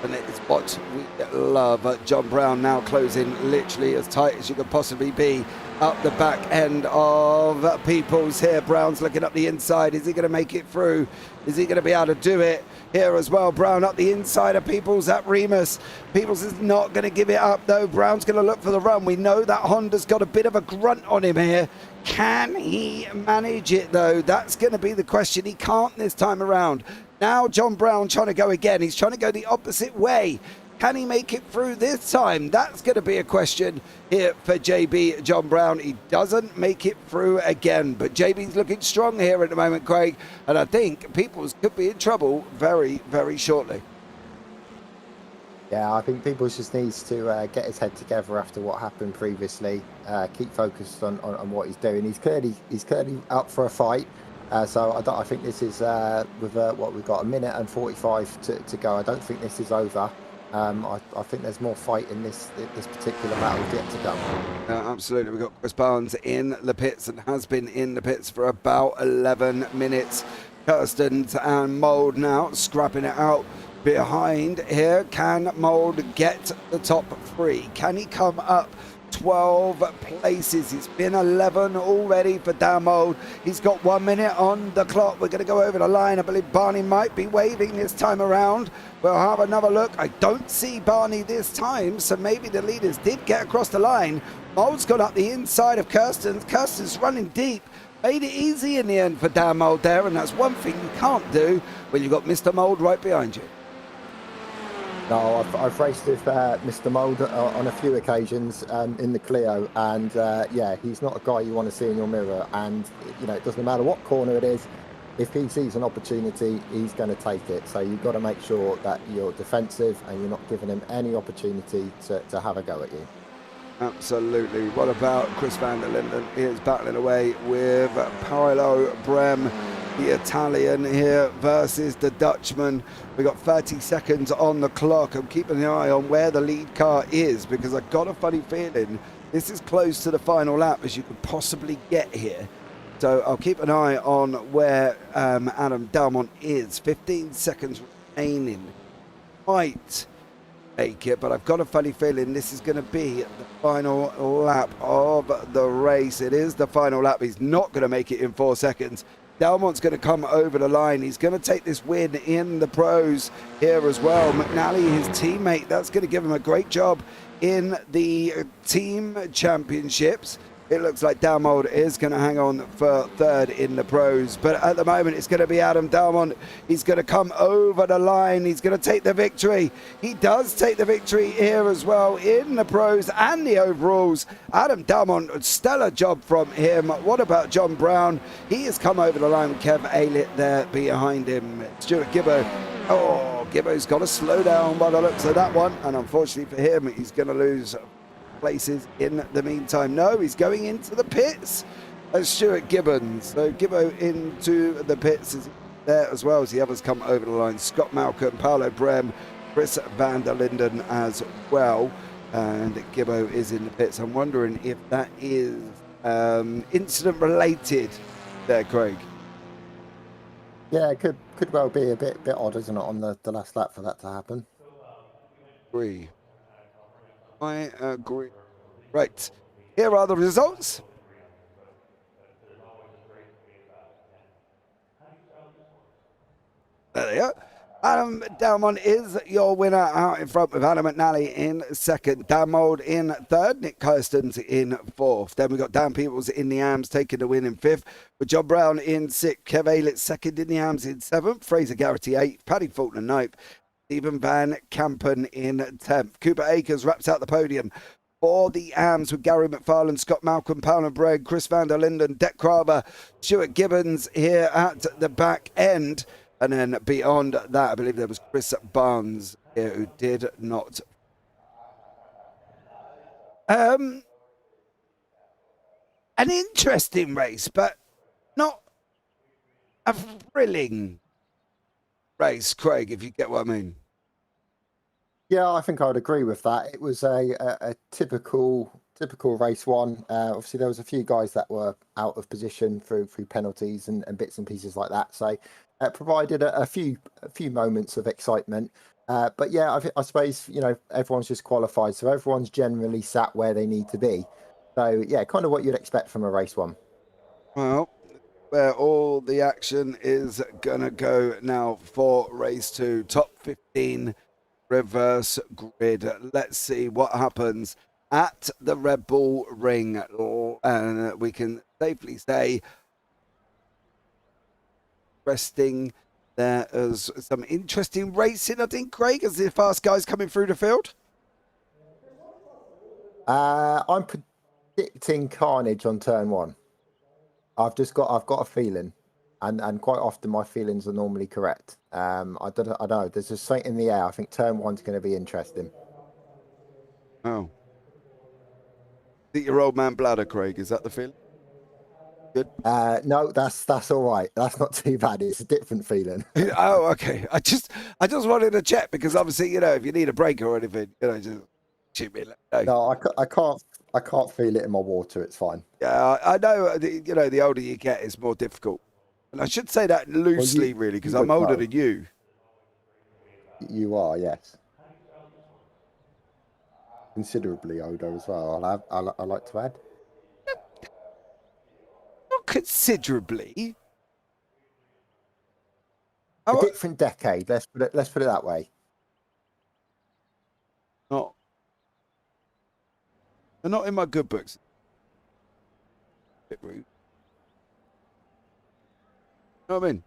And it's what we love. John Brown now closing literally as tight as you could possibly be up the back end of Peoples here. Brown's looking up the inside. Is he going to make it through? Is he going to be able to do it here as well? Brown up the inside of Peoples at Remus. Peoples is not going to give it up though. Brown's going to look for the run. We know that Honda's got a bit of a grunt on him here. Can he manage it though? That's going to be the question. He can't this time around. Now John Brown trying to go again. He's trying to go the opposite way. Can he make it through this time? That's going to be a question here for JB John Brown. He doesn't make it through again, but JB's looking strong here at the moment, Craig, and I think Peoples could be in trouble very, very shortly. Yeah, I think Peoples just needs to get his head together after what happened previously. Keep focused on what he's doing. He's clearly up for a fight. So I think this is with what we've got, 1 minute and 45 to go. I don't think this is over. I think there's more fight in this particular battle yet to come. Absolutely. We've got Chris Barnes in the pits and has been in the pits for about 11 minutes. Kirsten and Mould now scrapping it out behind here. Can Mould get the top 3? Can he come up 12 places? It's been 11 already for Dan Mould. He's got 1 minute on the clock. We're going to go over the line. I believe Barney might be waving this time around. We'll have another look. I don't see Barney this time, so maybe the leaders did get across the line. Mould's got up the inside of Kirsten's. Kirsten's running deep. Made it easy in the end for Dan Mould there, and that's one thing you can't do when you've got Mr. Mould right behind you. No, I've raced with Mr. Mould on a few occasions in the Clio, and yeah, he's not a guy you want to see in your mirror. And you know, it doesn't matter what corner it is. If he sees an opportunity, he's going to take it. So you've got to make sure that you're defensive and you're not giving him any opportunity to have a go at you. Absolutely. What about Chris van der Linden? He is battling away with Paolo Brem, the Italian here versus the Dutchman. We've got 30 seconds on the clock. I'm keeping an eye on where the lead car is because I've got a funny feeling this is close to the final lap as you could possibly get here. So I'll keep an eye on where Adam Dalmont is. 15 seconds remaining. Might make it, but I've got a funny feeling this is going to be the final lap of the race. It is the final lap. He's not going to make it in 4 seconds. Dalmont's going to come over the line. He's going to take this win in the pros here as well. McNally, his teammate, that's going to give him a great job in the team championships. It looks like Dalmont is going to hang on for third in the pros, but at the moment it's going to be Adam Dalmont. He's going to come over the line. He's going to take the victory. He does take the victory here as well in the pros and the overalls. Adam Dalmont, stellar job from him. What about John Brown? He has come over the line with Kev Aylett there behind him. Stuart Gibbo. Oh, Gibbo's got to slow down by the looks of that one, and unfortunately for him, he's going to lose places in the meantime. No, he's going into the pits as Stuart Gibbons. So Gibbo into the pits is there as well as the others come over the line. Scott Malcolm, Paolo Brem, Chris van der Linden as well. And Gibbo is in the pits. I'm wondering if that is incident related there, Craig? Yeah, it could well be a bit odd, isn't it, on the last lap for that to happen. Agree. I agree. Right. Here are the results. There they are. Adam Dalmont is your winner, out in front with Adam McNally in second, Dan Mould in third, Nick Kirstens in fourth. Then we got Dan Peebles in the AMS taking the win in fifth, with John Brown in sixth, Kev Aylett second in the AMS in seventh, Fraser Garrity eighth, Paddy Faulkner ninth, Stephen Van Kampen in 10th. Cooper Akers wraps out the podium for the AMS with Gary McFarlane, Scott Malcolm, Paolo Bragg, Chris van der Linden, Deck Kraber, Stuart Gibbons here at the back end. And then beyond that, I believe there was Chris Barnes here who did not. An interesting race, but not a thrilling race, Craig, if you get what I mean. Yeah, I think I would agree with that. It was a typical race one. Obviously, there was a few guys that were out of position through penalties and bits and pieces like that. So it provided a few moments of excitement. But yeah, I suppose, everyone's just qualified, so everyone's generally sat where they need to be. So yeah, kind of what you'd expect from a race one. Well, where all the action is gonna go now for race two, top 15 reverse grid. Let's see what happens at the Red Bull Ring, and we can safely say resting. There is some interesting racing, I think, Craig, as the fast guys coming through the field. I'm predicting carnage on turn one. I've got a feeling, and quite often my feelings are normally correct. I don't know. There's just something in the air. I think turn one's going to be interesting. Oh, think your old man bladder, Craig? Is that the feeling? Good. No, that's all right. That's not too bad. It's a different feeling. Oh, okay. I just wanted to check because obviously, if you need a break or anything, just shoot me. No, I can't feel it in my water. It's fine. Yeah, I know. The older you get, it's more difficult. And I should say that loosely, really, because I'm older than you. You are, yes. Considerably older as well. I like to add. Not considerably. A different decade. Let's put it that way. Not. They're not in my good books. Bit rude. You know what I mean?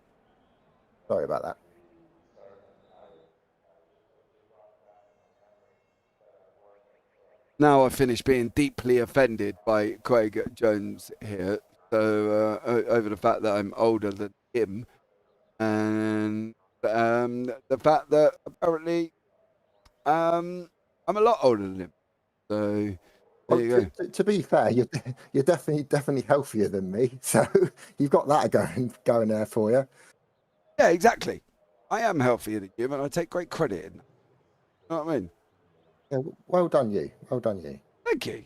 Sorry about that. Now I finish being deeply offended by Craig Jones here. So over the fact that I'm older than him, and the fact that apparently I'm a lot older than him. So there you go. To be fair, you're definitely healthier than me. So you've got that going there for you. Yeah, exactly. I am healthier than you, and I take great credit in that. You know what I mean? Yeah, well done, you. Well done, you. Thank you.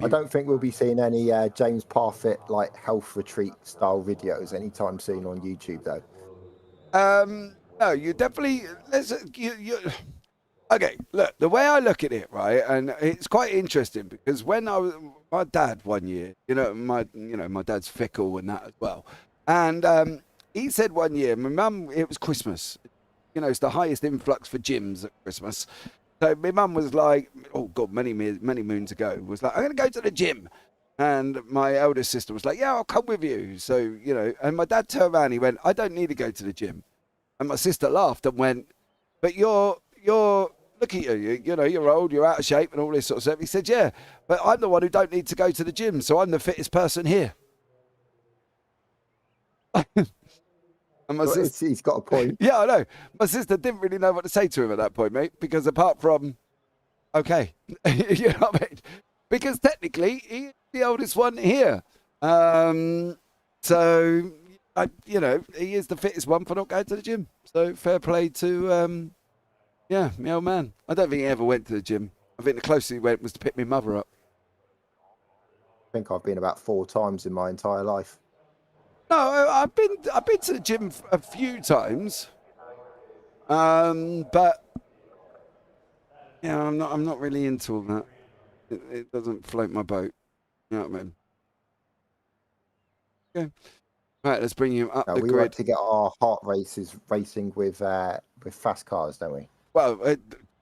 I don't think we'll be seeing any James Parfitt health retreat style videos anytime soon on YouTube, though. No, you definitely. Okay, look. The way I look at it, right, and it's quite interesting because when my dad one year, my dad's fickle and that as well, and he said one year, my mum, it was Christmas. It's the highest influx for gyms at Christmas. So my mum was like, oh God, many moons ago, was like, I'm going to go to the gym. And my eldest sister was like, yeah, I'll come with you. So, and my dad turned around, he went, I don't need to go to the gym. And my sister laughed and went, but you're look at you, you're old, you're out of shape and all this sort of stuff. He said, yeah, but I'm the one who don't need to go to the gym. So I'm the fittest person here. And my sister, he's got a point. Yeah, I know. My sister didn't really know what to say to him at that point, mate, because apart from, okay, you know what I mean? Because technically, he's the oldest one here. So, he is the fittest one for not going to the gym. So fair play to Yeah, my old man. I don't think he ever went to the gym. I think the closest he went was to pick my mother up. I think I've been about 4 times in my entire life. No, I've been to the gym a few times, but yeah, I'm not really into all that. It doesn't float my boat. You know what I mean? Okay. Right, let's bring you up the We grid. like to get our heart races racing with fast cars, don't we? Well,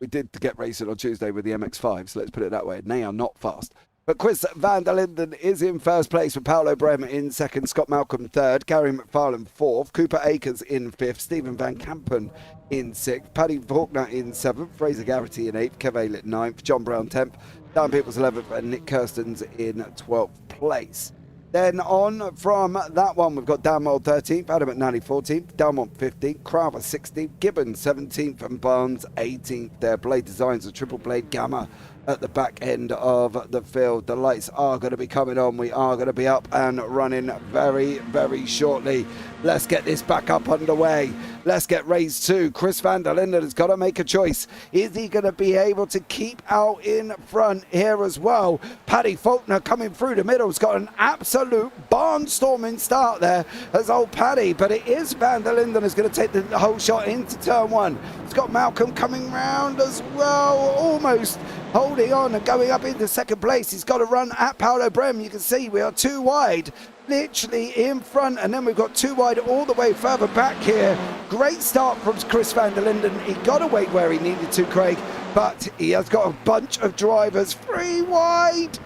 we did get racing on Tuesday with the MX-5, so let's put it that way. They are not fast. But Chris van der Linden is in first place with Paolo Brem in second, Scott Malcolm third, Gary McFarlane fourth, Cooper Akers in fifth, Stephen Van Kampen in sixth, Paddy Faulkner in seventh, Fraser Garrity in eighth, Kev Aylett ninth, John Brown 10th, Dan Peoples 11th, and Nick Kirstens in 12th place. Then on from that one, we've got Dan Mould 13th, Adam McNally 14th, Delmont 15th, Crowther 16th, Gibbons 17th, and Barnes 18th. Their blade designs a triple blade Gamma at the back end of the field. The lights are going to be coming on. We are going to be up and running very, very shortly. Let's get this back up underway. Let's get race 2. Chris van der Linden has got to make a choice. Is he going to be able to keep out in front here as well? Paddy Faulkner coming through the middle. Has got an absolute barnstorming start there as old Paddy, but it is van der Linden who's going to take the whole shot into turn 1. It's got Malcolm coming round as well, almost holding on and going up into second place. He's got to run at Paolo Brem. You can see we are 2 wide, literally in front, and then we've got 2 wide all the way further back here. Great start from Chris van der Linden. He got to wait where he needed to, Craig, but he has got a bunch of drivers 3 wide.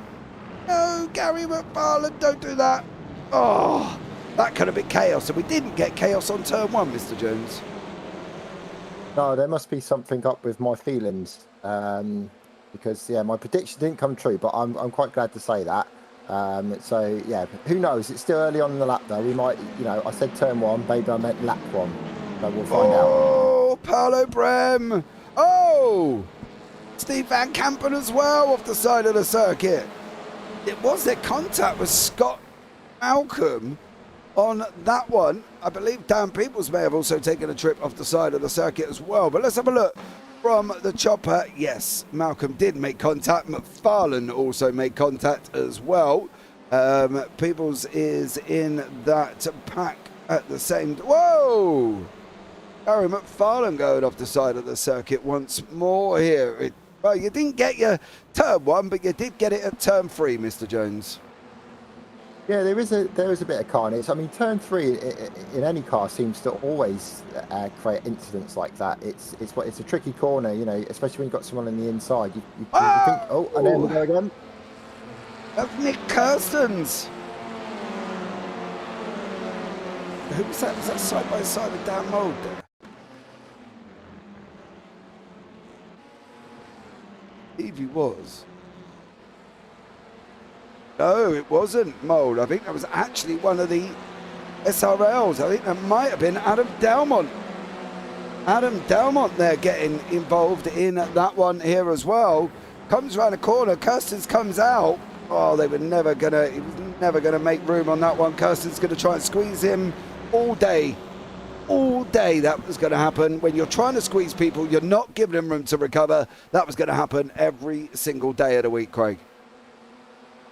No, Gary McFarlane, don't do that. Oh, that could have been chaos, and we didn't get chaos on turn 1, Mr. Jones. No, there must be something up with my feelings. Because yeah, my prediction didn't come true, but I'm quite glad to say that. So yeah, who knows? It's still early on in the lap though. We might, I said turn 1, maybe I meant lap 1. So we'll find out. Oh, Paolo Brem. Oh, Steve Van Kampen as well off the side of the circuit. It was their contact with Scott Malcolm on that one. I believe Dan Peoples may have also taken a trip off the side of the circuit as well. But let's have a look. From the chopper, yes, Malcolm did make contact. McFarlane also made contact as well. Peoples is in that pack at the same... Whoa! Gary McFarlane going off the side of the circuit once more here. Well, you didn't get your turn 1, but you did get it at turn 3, Mr. Jones. Yeah, there is a bit of carnage. I mean, turn 3 in any car seems to always create incidents like that. It's a tricky corner, especially when you've got someone on the inside. You think, oh, and there we go again. That's Nick Kirstens. Who was that? Was that side by side with Dan Mould there? I believe he was. No, it wasn't Mould. I think that was actually one of the SRLs. I think that might have been Adam Delmont. Adam Delmont there getting involved in that one here as well. Comes around the corner. Kirstens comes out. Oh, he was never gonna make room on that one. Kirsten's gonna try and squeeze him all day. All day that was going to happen. When you're trying to squeeze people, you're not giving them room to recover. That was going to happen every single day of the week, Craig.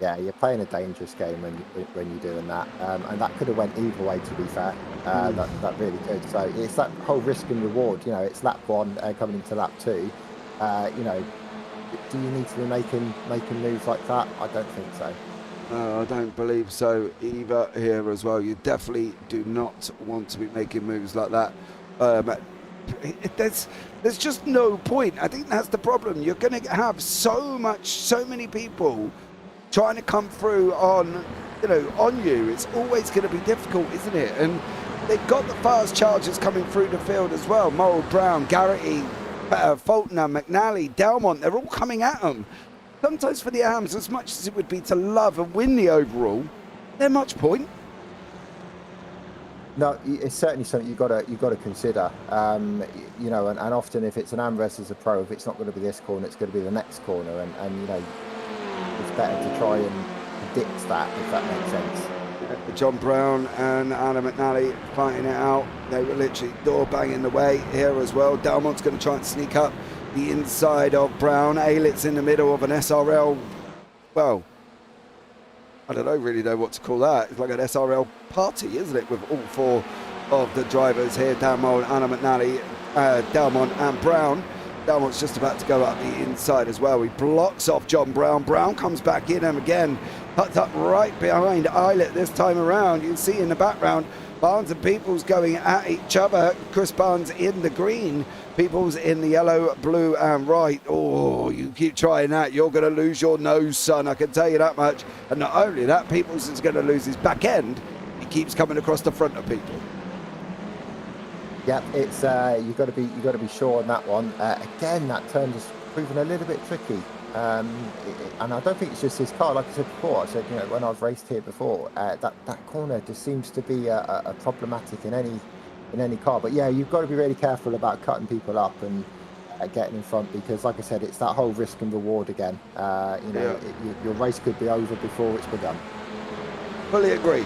Yeah, you're playing a dangerous game when you're doing that, and that could have went either way. To be fair, that really could. So it's that whole risk and reward. It's lap 1 coming into lap 2. Do you need to be making moves like that? I don't think so. No, I don't believe so either here as well. You definitely do not want to be making moves like that. There's just no point. I think that's the problem. You're going to have so many people trying to come through on you. It's always going to be difficult, isn't it? And they've got the fast chargers coming through the field as well. Mould, Brown, Garrity, Faulkner, McNally, Delmont, they're all coming at them. Sometimes for the AMs, as much as it would be to love and win the overall, there's much point. No, it's certainly something you've got to consider. And often if it's an AM versus a pro, if it's not going to be this corner, it's going to be the next corner, and it's better to try and predict that, if that makes sense. John Brown and Anna McNally fighting it out. They were literally door banging the way here as well. Delmont's going to try and sneak up the inside of Brown. Ailit's in the middle of an SRL. Well, I don't really know what to call that. It's like an SRL party, isn't it? With all four of the drivers here, Delmont, Anna McNally, Delmont and Brown. Delmont's just about to go up the inside as well. He blocks off John Brown. Brown comes back in and again cuts up right behind Eilert this time around. You can see in the background Barnes and Peoples going at each other. Chris Barnes in the green, Peoples in the yellow, blue and white. Oh, you keep trying that, you're going to lose your nose, son, I can tell you that much. And not only that, Peoples is going to lose his back end. He keeps coming across the front of people. Yeah, it's you've got to be sure on that one. Again, that turn is proving a little bit tricky. And I don't think it's just his car. Like I said before, I said, you know, when I've raced here before, that corner just seems to be a problematic in any car. But yeah, you've got to be really careful about cutting people up and getting in front, because, like I said, it's that whole risk and reward again. Your race could be over before it's begun. Fully agree.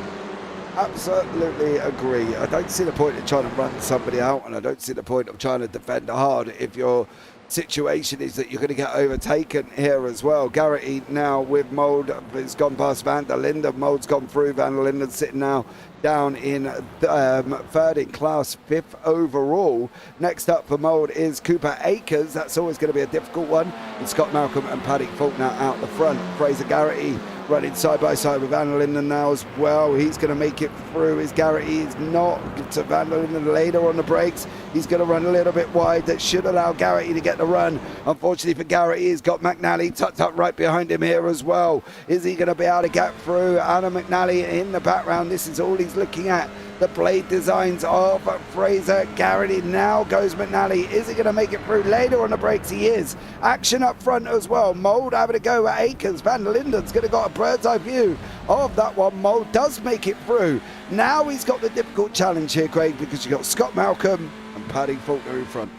Absolutely agree. I don't see the point of trying to run somebody out, and I don't see the point of trying to defend hard if your situation is that you're going to get overtaken here as well. Garrity now with Mold has gone past Van der Linden. Mold's gone through. Van der Linden's sitting now down in third in class, fifth overall. Next up for Mold is Cooper Akers. That's always going to be a difficult one. And Scott Malcolm and Paddy Faulkner out the front. Fraser Garrity running side by side with Van der Linden now as well. He's going to make it through. His Garrity is not to Van der Linden later on the brakes. He's going to run a little bit wide. That should allow Garrity to get the run. Unfortunately for Garrity, he's got McNally tucked up right behind him here as well. Is he going to be able to get through? Anna McNally in the background. This is all he's looking at. The blade designs of Fraser Garrity. Now goes McNally. Is he going to make it through? Later on the brakes, he is. Action up front as well. Mold having to go at Akers. Van der Linden's going to got a bird's eye view of that one. Mold does make it through. Now he's got the difficult challenge here, Craig, because you've got Scott Malcolm and Paddy Faulkner in front.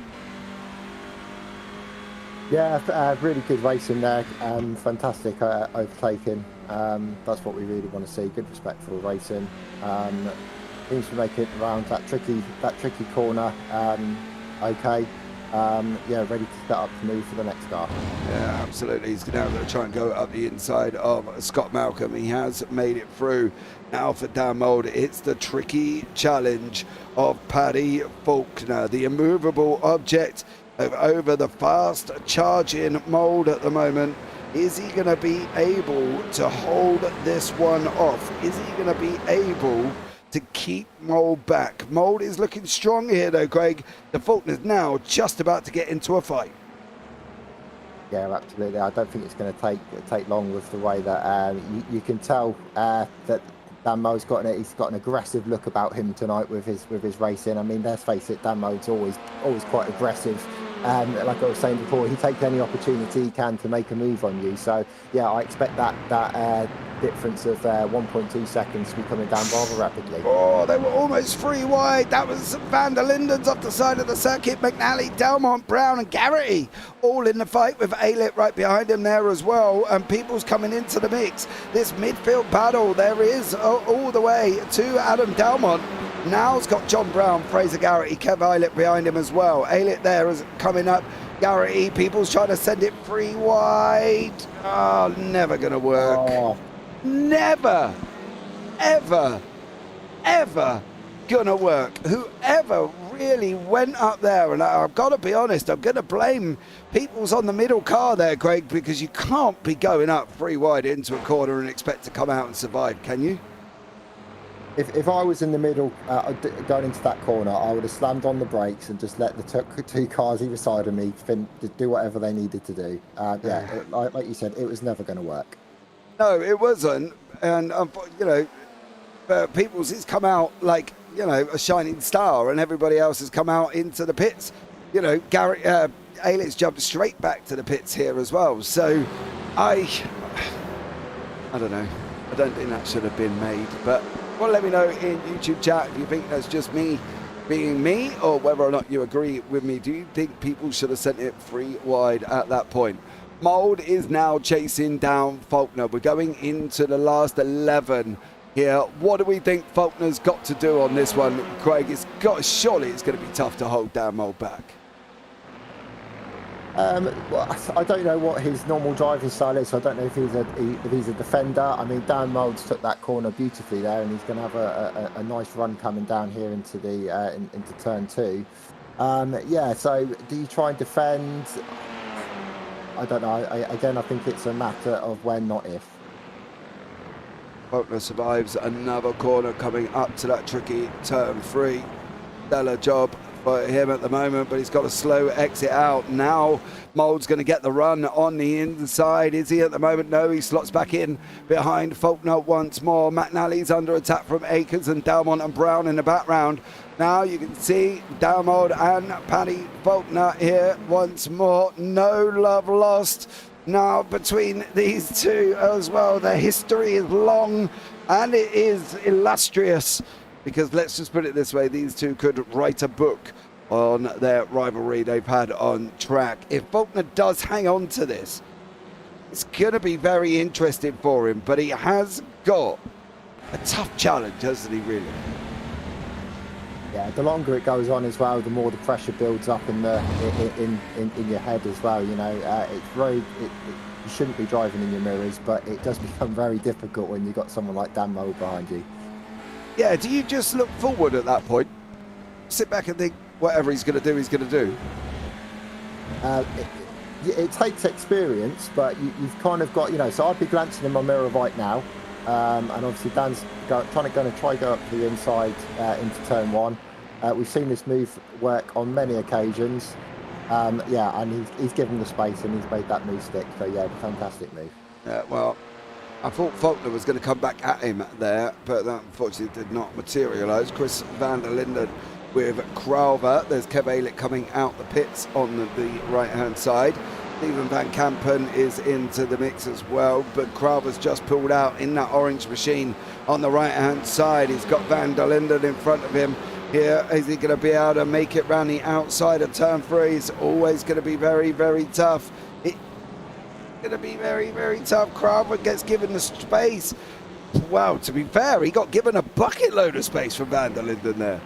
Yeah, really good racing there. Fantastic overtaking. That's what we really want to see. Good, respectful racing. Seems to make it around that tricky corner. Okay. Ready to set up to move for the next car. Yeah, absolutely. He's now going to try and go up the inside of Scott Malcolm. He has made it through. Now for Dan Mold, it's the tricky challenge of Paddy Faulkner, the immovable object over the fast charging Mold at the moment. Is he going to be able to hold this one off? Is he going to be able to keep Mold back? Mold is looking strong here though, Craig. The Faulkner's now just about to get into a fight. Yeah, absolutely. I don't think it's going to take long with the way that you can tell that Dan Mo's got an aggressive look about him tonight with his racing. I mean, let's face it, Dan Mo's always quite aggressive. Like I was saying before, he takes any opportunity he can to make a move on you. So yeah, I expect that difference of 1.2 seconds to be coming down rather rapidly. Oh, they were almost three wide. That was Van der Linden's off the side of the circuit. McNally, Delmont, Brown and Garrity all in the fight with Ailett right behind him there as well. And People's coming into the mix. This midfield battle, there is all the way to Adam Delmont. Now's got John Brown, Fraser Garrity, Kev Ailett behind him as well. Ailett there is coming up. Garrity, People's trying to send it free wide. Oh, never going to work. Oh. Never, ever, ever gonna work. Whoever really went up there, and I've got to be honest, I'm going to blame People's on the middle car there, Craig, because you can't be going up free wide into a corner and expect to come out and survive, can you? If I was in the middle going into that corner, I would have slammed on the brakes and just let the two cars either side of me do whatever they needed to do. Like you said, it was never going to work. No, it wasn't. And, People's has come out like, a shining star, and everybody else has come out into the pits. Ailett's jumped straight back to the pits here as well. So, I don't know. I don't think that should have been made, but well, let me know in YouTube chat if you think that's just me being me, or whether or not you agree with me. Do you think people should have sent it free wide at that point? Mold is now chasing down Faulkner. We're going into the last 11 here. What do we think Faulkner's got to do on this one, Craig? Surely it's going to be tough to hold Dan Mould back. Well, I don't know what his normal driving style is, so I don't know if he's a defender. I mean, Dan Moulds took that corner beautifully there, and he's going to have a nice run coming down here into the into turn 2. Yeah, so do you try and defend? I don't know. Again, I think it's a matter of when, not if. Faulkner survives another corner coming up to that tricky turn 3. Stellar job for him at the moment, but he's got a slow exit out. Now Mould's going to get the run on the inside. Is he at the moment? No, he slots back in behind Faulkner once more. McNally's under attack from Akers and Dalmont and Brown in the background. Now you can see Dalmont and Paddy Faulkner here once more. No love lost now between these two as well. Their history is long and it is illustrious, because let's just put it this way, these two could write a book on their rivalry they've had on track. If Faulkner does hang on to this, it's going to be very interesting for him, but he has got a tough challenge, hasn't he, really? Yeah, the longer it goes on as well, the more the pressure builds up in your head as well. You know, it's you shouldn't be driving in your mirrors, but it does become very difficult when you've got someone like Dan Mould behind you. Yeah, do you just look forward at that point? Sit back and think, whatever he's going to do, he's going to do? It takes experience, but you've kind of got, you know, so I'd be glancing in my mirror right now, and obviously Dan's going to try go up to the inside into turn 1. We've seen this move work on many occasions. Yeah, and he's given the space and he's made that move stick, so yeah, fantastic move. Yeah, well, I thought Faulkner was going to come back at him there, but that unfortunately did not materialise. Chris van der Linden with Crowther. There's Kev Ailick coming out the pits on the right-hand side. Stephen Van Kampen is into the mix as well, but Crowther's just pulled out in that orange machine on the right-hand side. He's got Van der Linden in front of him here. Is he going to be able to make it round the outside of turn 3? It's always going to be very, very tough. Going to be very, very tough. Crowther gets given the space. Wow, to be fair, he got given a bucket load of space from Van der Linden there.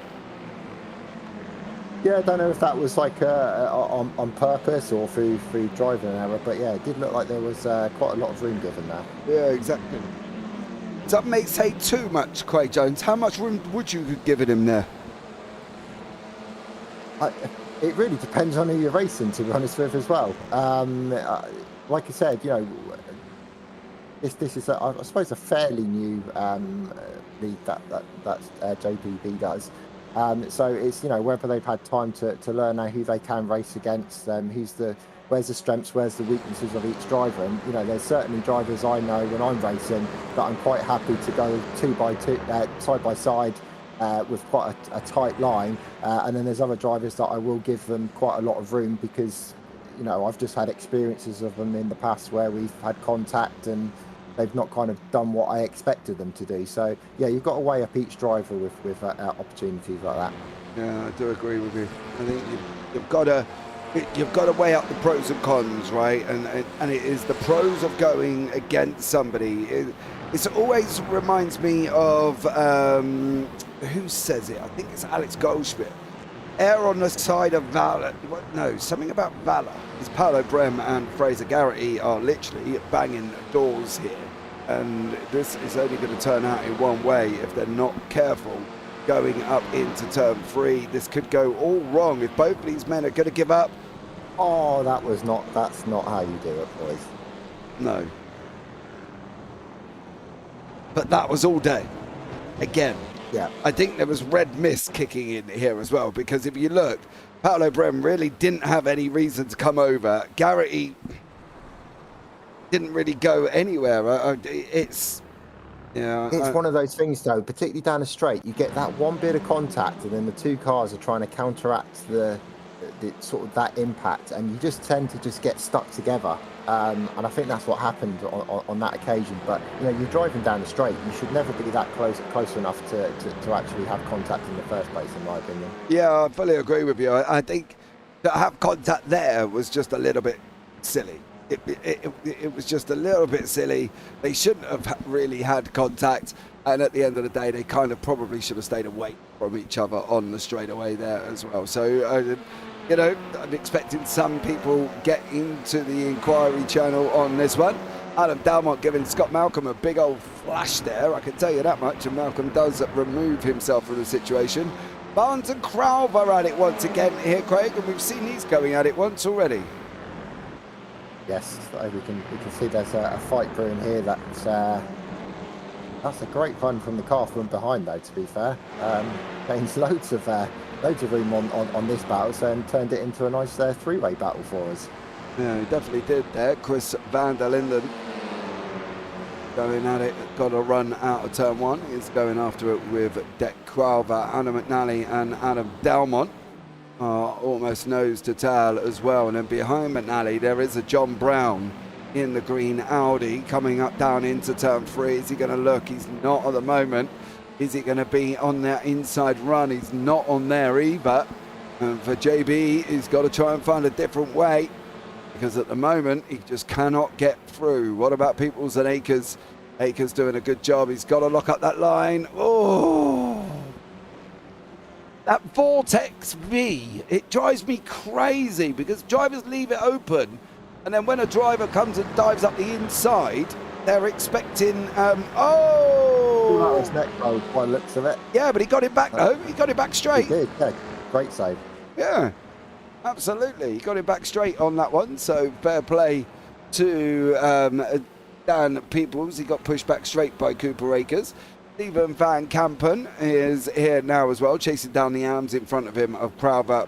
Yeah, I don't know if that was like on purpose or through driving error, but yeah, it did look like there was quite a lot of room given there. Yeah, exactly. That may say too much, Craig Jones. How much room would you have given him there? It really depends on who you're racing, to be honest with, as well. Like I said, you know, this is, I suppose, a fairly new league that JPB does. So it's, you know, whether they've had time to learn who they can race against, where's the strengths, where's the weaknesses of each driver. And, you know, there's certainly drivers I know when I'm racing that I'm quite happy to go 2 by 2, side by side, with quite a tight line. And then there's other drivers that I will give them quite a lot of room because, you know, I've just had experiences of them in the past where we've had contact and they've not kind of done what I expected them to do. So, yeah, you've got to weigh up each driver with opportunities like that. Yeah, I do agree with you. I think you've got to weigh up the pros and cons, right? And it is the pros of going against somebody. It always reminds me of, who says it? I think it's Alex Goldschmidt. Err on the side of valor. No, something about valor. It's Paolo Brem and Fraser Garrity are literally banging doors here. And this is only going to turn out in one way if they're not careful going up into turn 3. This could go all wrong if both of these men are going to give up. Oh, that's not how you do it, boys. No. But that was all day. Again. Yeah. I think there was red mist kicking in here as well, because if you look, Paolo Brem really didn't have any reason to come over. Garrity didn't really go anywhere. It's one of those things, though, particularly down the straight. You get that one bit of contact, and then the two cars are trying to counteract the sort of that impact, and you just tend to just get stuck together. And I think that's what happened on that occasion. But, you know, you're driving down the straight. You should never be that close enough to actually have contact in the first place, in my opinion. Yeah, I fully agree with you. I think to have contact there was just a little bit silly. It was just a little bit silly. They shouldn't have really had contact. And at the end of the day, they kind of probably should have stayed away from each other on the straightaway there as well. So, you know, I'm expecting some people get into the inquiry channel on this one. Adam Dalmont giving Scott Malcolm a big old flash there, I can tell you that much, and Malcolm does remove himself from the situation. Barnes and Crowther at it once again here, Craig, and we've seen these going at it once already. Yes, we can see there's a fight brewing here. That's a great run from the car from behind, though. To be fair, gains loads of room on this battle, so and turned it into a nice three-way battle for us. Yeah, he definitely did there. Chris van der Linden going at it, got a run out of turn one. He's going after it with Dec Crowther, Anna McNally and Adam Dalmont. Almost nose to tail as well. And then behind McNally, there is a John Brown in the green Audi coming up down into turn three. Is he going to look? He's not at the moment. Is he going to be on that inside run? He's not on there either. And for JB, he's got to try and find a different way, because at the moment he just cannot get through. What about Peoples and Akers? Akers doing a good job. He's got to lock up that line. Oh, that Vortex V, it drives me crazy, because drivers leave it open, and then when a driver comes and dives up the inside, they're expecting That was neck roll by the looks of it. Yeah, but he got it back though. He got it back straight. He did, yeah. Great save. Yeah, absolutely. He got it back straight on that one. So fair play to Dan Peoples. He got pushed back straight by Cooper Akers. Stephen Van Kampen is here now as well, chasing down the arms in front of him of Crowther,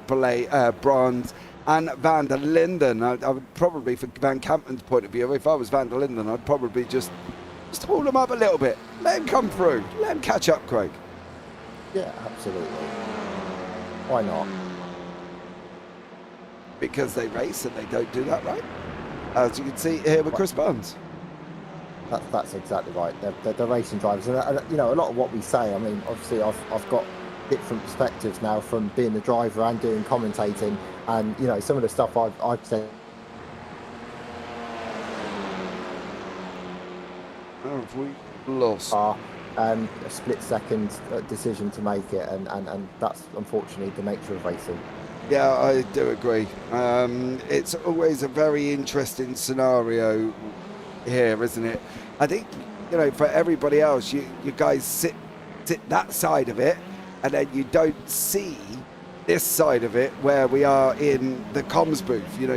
Bronze and Van der Linden. I would probably, from Van Kampen's point of view, if I was Van der Linden, I'd probably just haul him up a little bit. Let him come through. Let him catch up, Craig. Yeah, absolutely. Why not? Because they race and they don't do that right. As you can see here with Chris Barnes. That's exactly right. They're racing drivers, and you know, a lot of what we say. I mean, obviously, I've got different perspectives now from being the driver and doing commentating, and you know, some of the stuff I've said. Oh, have we lost? A split-second decision to make it, and that's unfortunately the nature of racing. Yeah, I do agree. It's always a very interesting scenario here, isn't it? I think, you know, for everybody else, you guys sit that side of it, and then you don't see this side of it where we are in the comms booth. You know,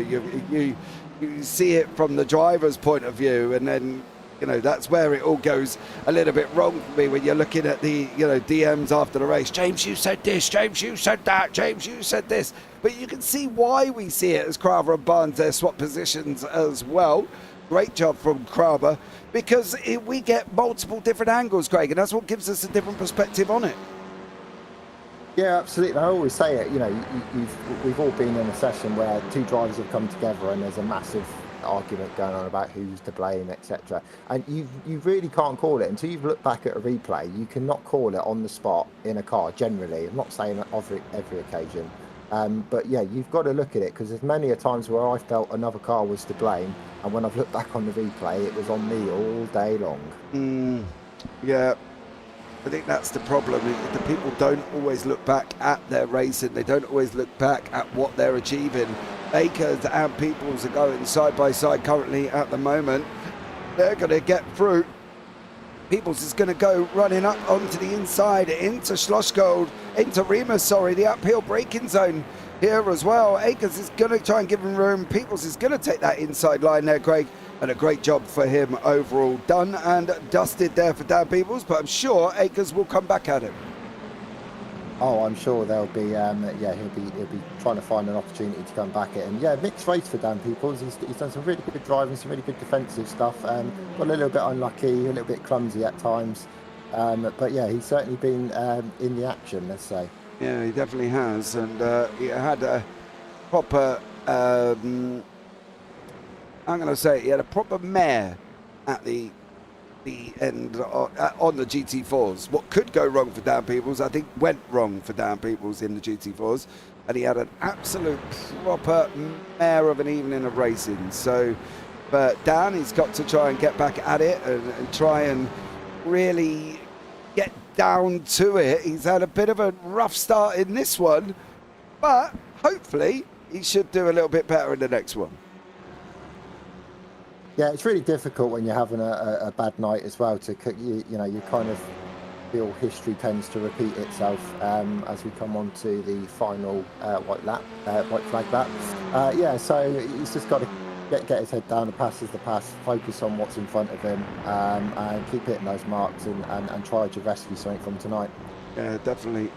you see it from the driver's point of view, and then, you know, that's where it all goes a little bit wrong for me when you're looking at the, you know, DMs after the race. James, you said this. James, you said that. James, you said this. But you can see why we see it as Crowther and Barnes, their swap positions as well. Great job from Crowther, because we get multiple different angles, Craig, and that's what gives us a different perspective on it. Yeah, absolutely. I always say it. You know, we've all been in a session where two drivers have come together, and there's a massive argument going on about who's to blame, etc. And you really can't call it until you've looked back at a replay. You cannot call it on the spot in a car. Generally, I'm not saying every occasion. But yeah, you've got to look at it, because there's many a times where I felt another car was to blame, and when I've looked back on the replay, it was on me all day long. Yeah, I think that's the problem. The people don't always look back at their racing. They don't always look back at what they're achieving. Akers and Peoples are going side by side currently at the moment. They're going to get through. Peoples is going to go running up onto the inside, into Schlossgold, into Remus, the uphill braking zone here as well. Akers is going to try and give him room. Peoples is going to take that inside line there, Craig, and a great job for him overall. Done and dusted there for Dan Peoples, but I'm sure Akers will come back at him. Oh, I'm sure they'll be. Yeah, he'll be trying to find an opportunity to come back at him. Yeah, mixed race for Dan Peoples. He's done some really good driving, some really good defensive stuff. Got a little bit unlucky, a little bit clumsy at times. But yeah, he's certainly been in the action, let's say. Yeah, he definitely has, and he had a proper. I'm going to say he had a proper mare at the end on the GT4s. What could go wrong for Dan Peoples, I think, went wrong for Dan Peoples in the GT4s, and he had an absolute proper mare of an evening of racing. So, but Dan, he's got to try and get back at it and try and really get down to it. He's had a bit of a rough start in this one, but hopefully he should do a little bit better in the next one. Yeah, it's really difficult when you're having a bad night as well to you know, you kind of feel history tends to repeat itself as we come on to the final white flag lap. Yeah, so he's just got to get his head down, the pass is the pass, focus on what's in front of him, and keep hitting those marks and try to rescue something from tonight. Yeah, definitely.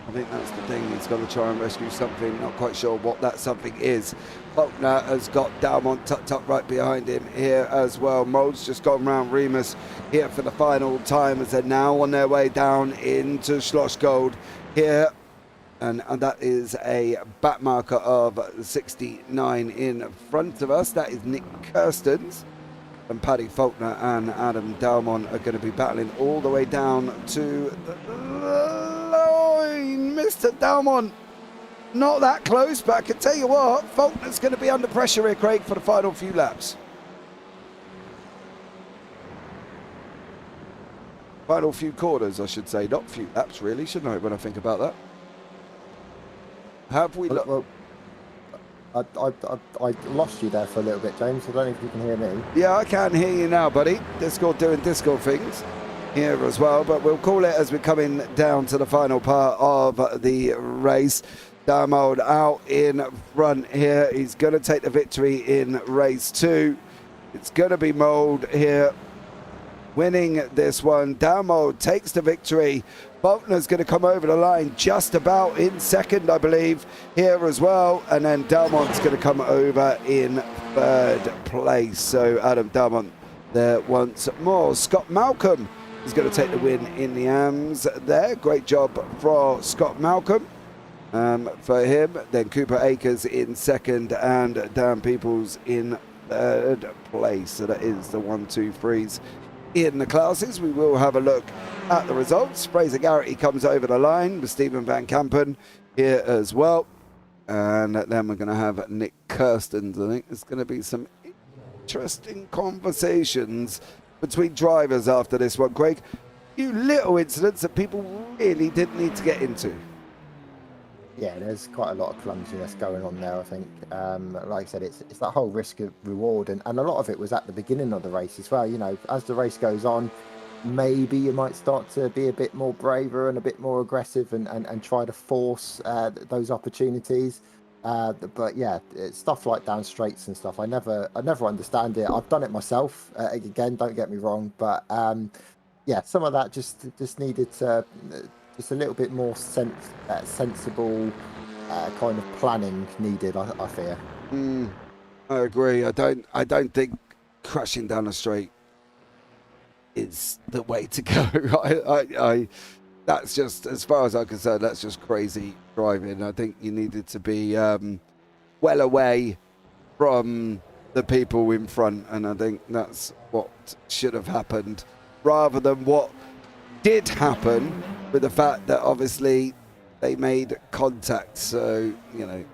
I think that's the thing. He's got to try and rescue something. Not quite sure what that something is. Faulkner has got Dalmont tucked up right behind him here as well. Mold's just gone round Remus here for the final time as they're now on their way down into Schloss Gold here. And that is a back marker of 69 in front of us. That is Nick Kirstens. And Paddy Faulkner and Adam Dalmont are going to be battling all the way down to the line. Mr. Dalmont, not that close, but I can tell you what, Faulkner's going to be under pressure here, Craig, for the final few laps. Final few quarters, I should say, not few laps, really, shouldn't I, when I think about that? Have we... Well, I lost you there for a little bit, James. I don't know if you can hear me. Yeah, I can hear you now, buddy. Discord doing Discord things here as well, but we'll call it as we're coming down to the final part of the race. Darmold out in front here. He's going to take the victory in race 2. It's going to be Mold here winning this one. Darmold takes the victory. Faulkner's going to come over the line just about in second, I believe, here as well. And then Dalmont's going to come over in third place. So Adam Dalmont there once more. Scott Malcolm is going to take the win in the AMS there. Great job for Scott Malcolm. For him. Then Cooper Akers in second and Dan Peoples in third place. So that is the 1, 2, 3s in the classes. We will have a look at the results. Fraser Garrity comes over the line with Stephen Van Kampen here as well. And then we're going to have Nick Kirstens. I think there's going to be some interesting conversations between drivers after this one, Craig. A few little incidents that people really didn't need to get into. Yeah, there's quite a lot of clumsiness going on there, I think. Like I said, it's that whole risk of reward, and a lot of it was at the beginning of the race as well. You know, as the race goes on, maybe you might start to be a bit more braver and a bit more aggressive and try to force those opportunities. But yeah, it's stuff like down straights and stuff. I never understand it. I've done it myself. Again, don't get me wrong, but yeah, some of that just needed to. Just a little bit more sensible kind of planning needed, I fear. I agree. I don't think crashing down a straight is the way to go. That's just, as far as I'm concerned, that's just crazy driving. I think you needed to be well away from the people in front, and I think that's what should have happened, rather than what did happen, with the fact that obviously they made contact. So, you know,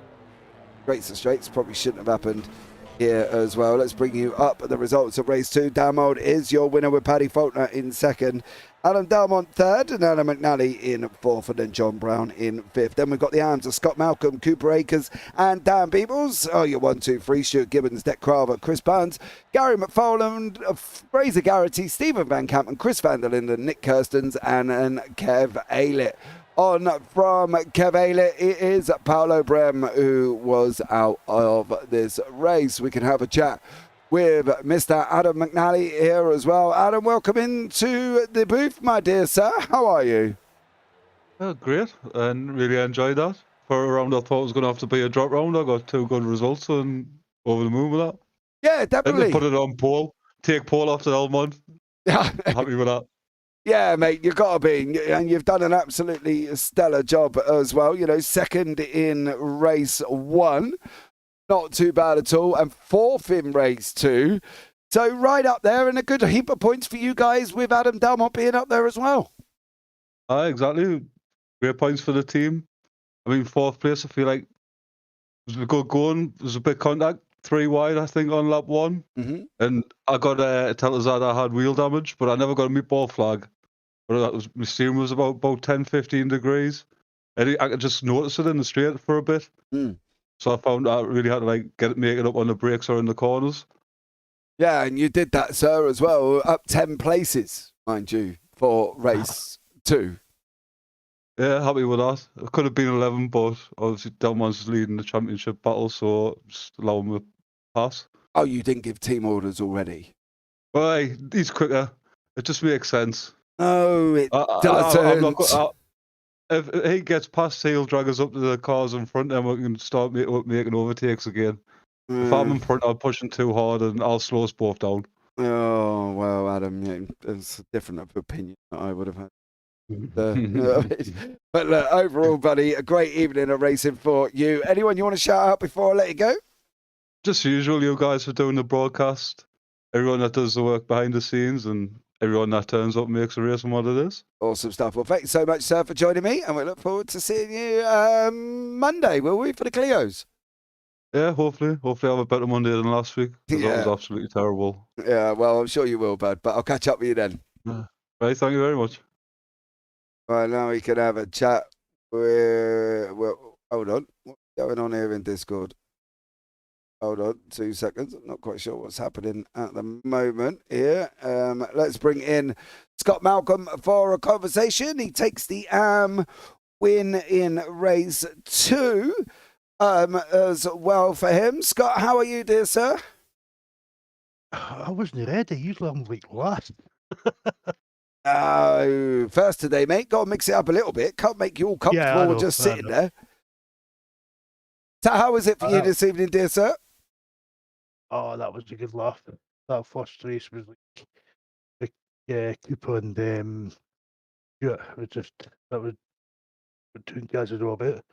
straights probably shouldn't have happened here as well. Let's bring you up the results of race 2. Dalmont is your winner with Paddy Faulkner in second, Adam Dalmont third, and Alan McNally in fourth, and then John Brown in fifth. Then we've got the arms of Scott Malcolm, Cooper Akers, and Dan Peebles. Oh, your 1, 2, 3, Stuart Gibbons, Deck Craver, Chris Barnes, Gary McFarland, Fraser Garrity, Stephen Van Kamp, and Chris van der Linden, Nick Kirstens, and Kev Aylett. On from Kev Aylett, it is Paolo Brem who was out of this race. We can have a chat with Mr. Adam McNally here as well. Adam, welcome into the booth, my dear sir. How are you? Great, and really enjoyed that. For a round I thought it was going to have to be a drop round. I got 2 good results and over the moon with that. Yeah, definitely. Put it on pole. Take pole off the Elmont. Yeah. Happy with that. Yeah, mate, you've got to be. And you've done an absolutely stellar job as well. You know, second in race 1. Not too bad at all. And fourth in race 2. So right up there, and a good heap of points for you guys with Adam Dalmont being up there as well. Exactly. Great points for the team. I mean, fourth place, I feel like it was a good going. There was a bit of contact. 3 wide, I think, on lap 1. Mm-hmm. And I got to tell us that I had wheel damage, but I never got a meatball flag. but that was my steering was about 10, 15 degrees. And I could just notice it in the straight for a bit. Mm. So I found I really had to like make it up on the brakes or in the corners. Yeah, and you did that, sir, as well. Up 10 places, mind you, for race 2. Yeah, happy with that. It could have been 11, but obviously Delmon's leading the championship battle, so just allow him to pass. Oh, you didn't give team orders already? Well, hey, he's quicker. It just makes sense. No, it doesn't. If he gets past, he'll drag us up to the cars in front, and we can start making overtakes again. If I'm in front, I'm pushing too hard, and I'll slow us both down. Oh, well, Adam, yeah, it's a different opinion that I would have had. But look, overall, buddy, a great evening of racing for you. Anyone you want to shout out before I let you go? Just usual, you guys for doing the broadcast. Everyone that does the work behind the scenes, and everyone that turns up and makes a race and what it is. Awesome stuff. Well, thanks so much, sir, for joining me, and we look forward to seeing you Monday, will we, for the Clios? Yeah, hopefully. Hopefully I have a better Monday than last week. That was absolutely terrible. Yeah, well, I'm sure you will, bud, but I'll catch up with you then. Right, thank you very much. Right, now we can have a chat with... Well, hold on. What's going on here in Discord? Hold on, 2 seconds. I'm not quite sure what's happening at the moment here. Let's bring in Scott Malcolm for a conversation. He takes the win in race 2 as well for him. Scott, how are you, dear sir? I wasn't ready. Usually I'm like last. First today, mate. Got to mix it up a little bit. Can't make you all comfortable just sitting there. So how was it for you this evening, dear sir? Oh, that was a good laugh. That first race was like the Cooper and yeah, it was just that was what two guys are all about.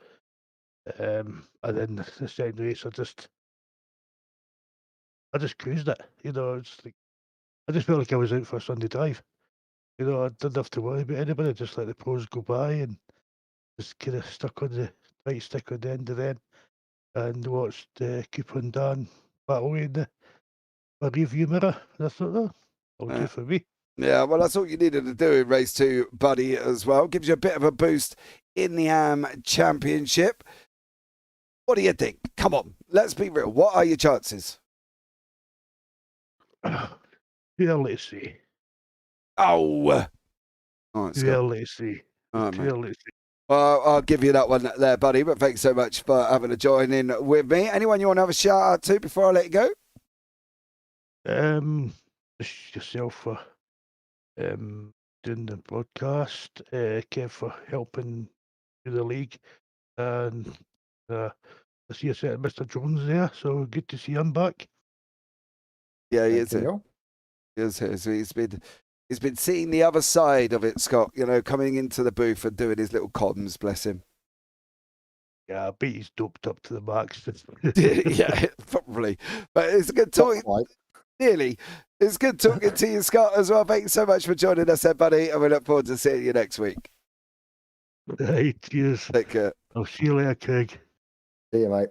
And then the second race, I just cruised it. You know, it's like I just felt like I was out for a Sunday drive. You know, I didn't have to worry about anybody. Just let the pros go by and just kind of stuck on the right stick on the end of them and watched Cooper and Dan battle away in the review mirror. And I thought, oh, that'll do for me. Yeah, well, that's all you needed to do in race 2, buddy, as well. Gives you a bit of a boost in the championship. What do you think? Come on, let's be real. What are your chances? Early to see. Oh, Early to see. Early to see. Well, I'll give you that one there, buddy. But thanks so much for having a join in with me. Anyone you want to have a shout out to before I let you go? Just yourself for doing the broadcast. Kev for helping do the league, and I see you said Mr. Jones there, so good to see him back. Yeah, he is here. So he's been seeing the other side of it, Scott. You know, coming into the booth and doing his little comms. Bless him. Yeah, I bet he's doped up to the max. Yeah, probably. But it's good talking. Nearly. It's good talking to you, Scott, as well. Thank you so much for joining us there, buddy. And we look forward to seeing you next week. Hey, cheers. Take care. I'll see you later, Craig. See you, mate.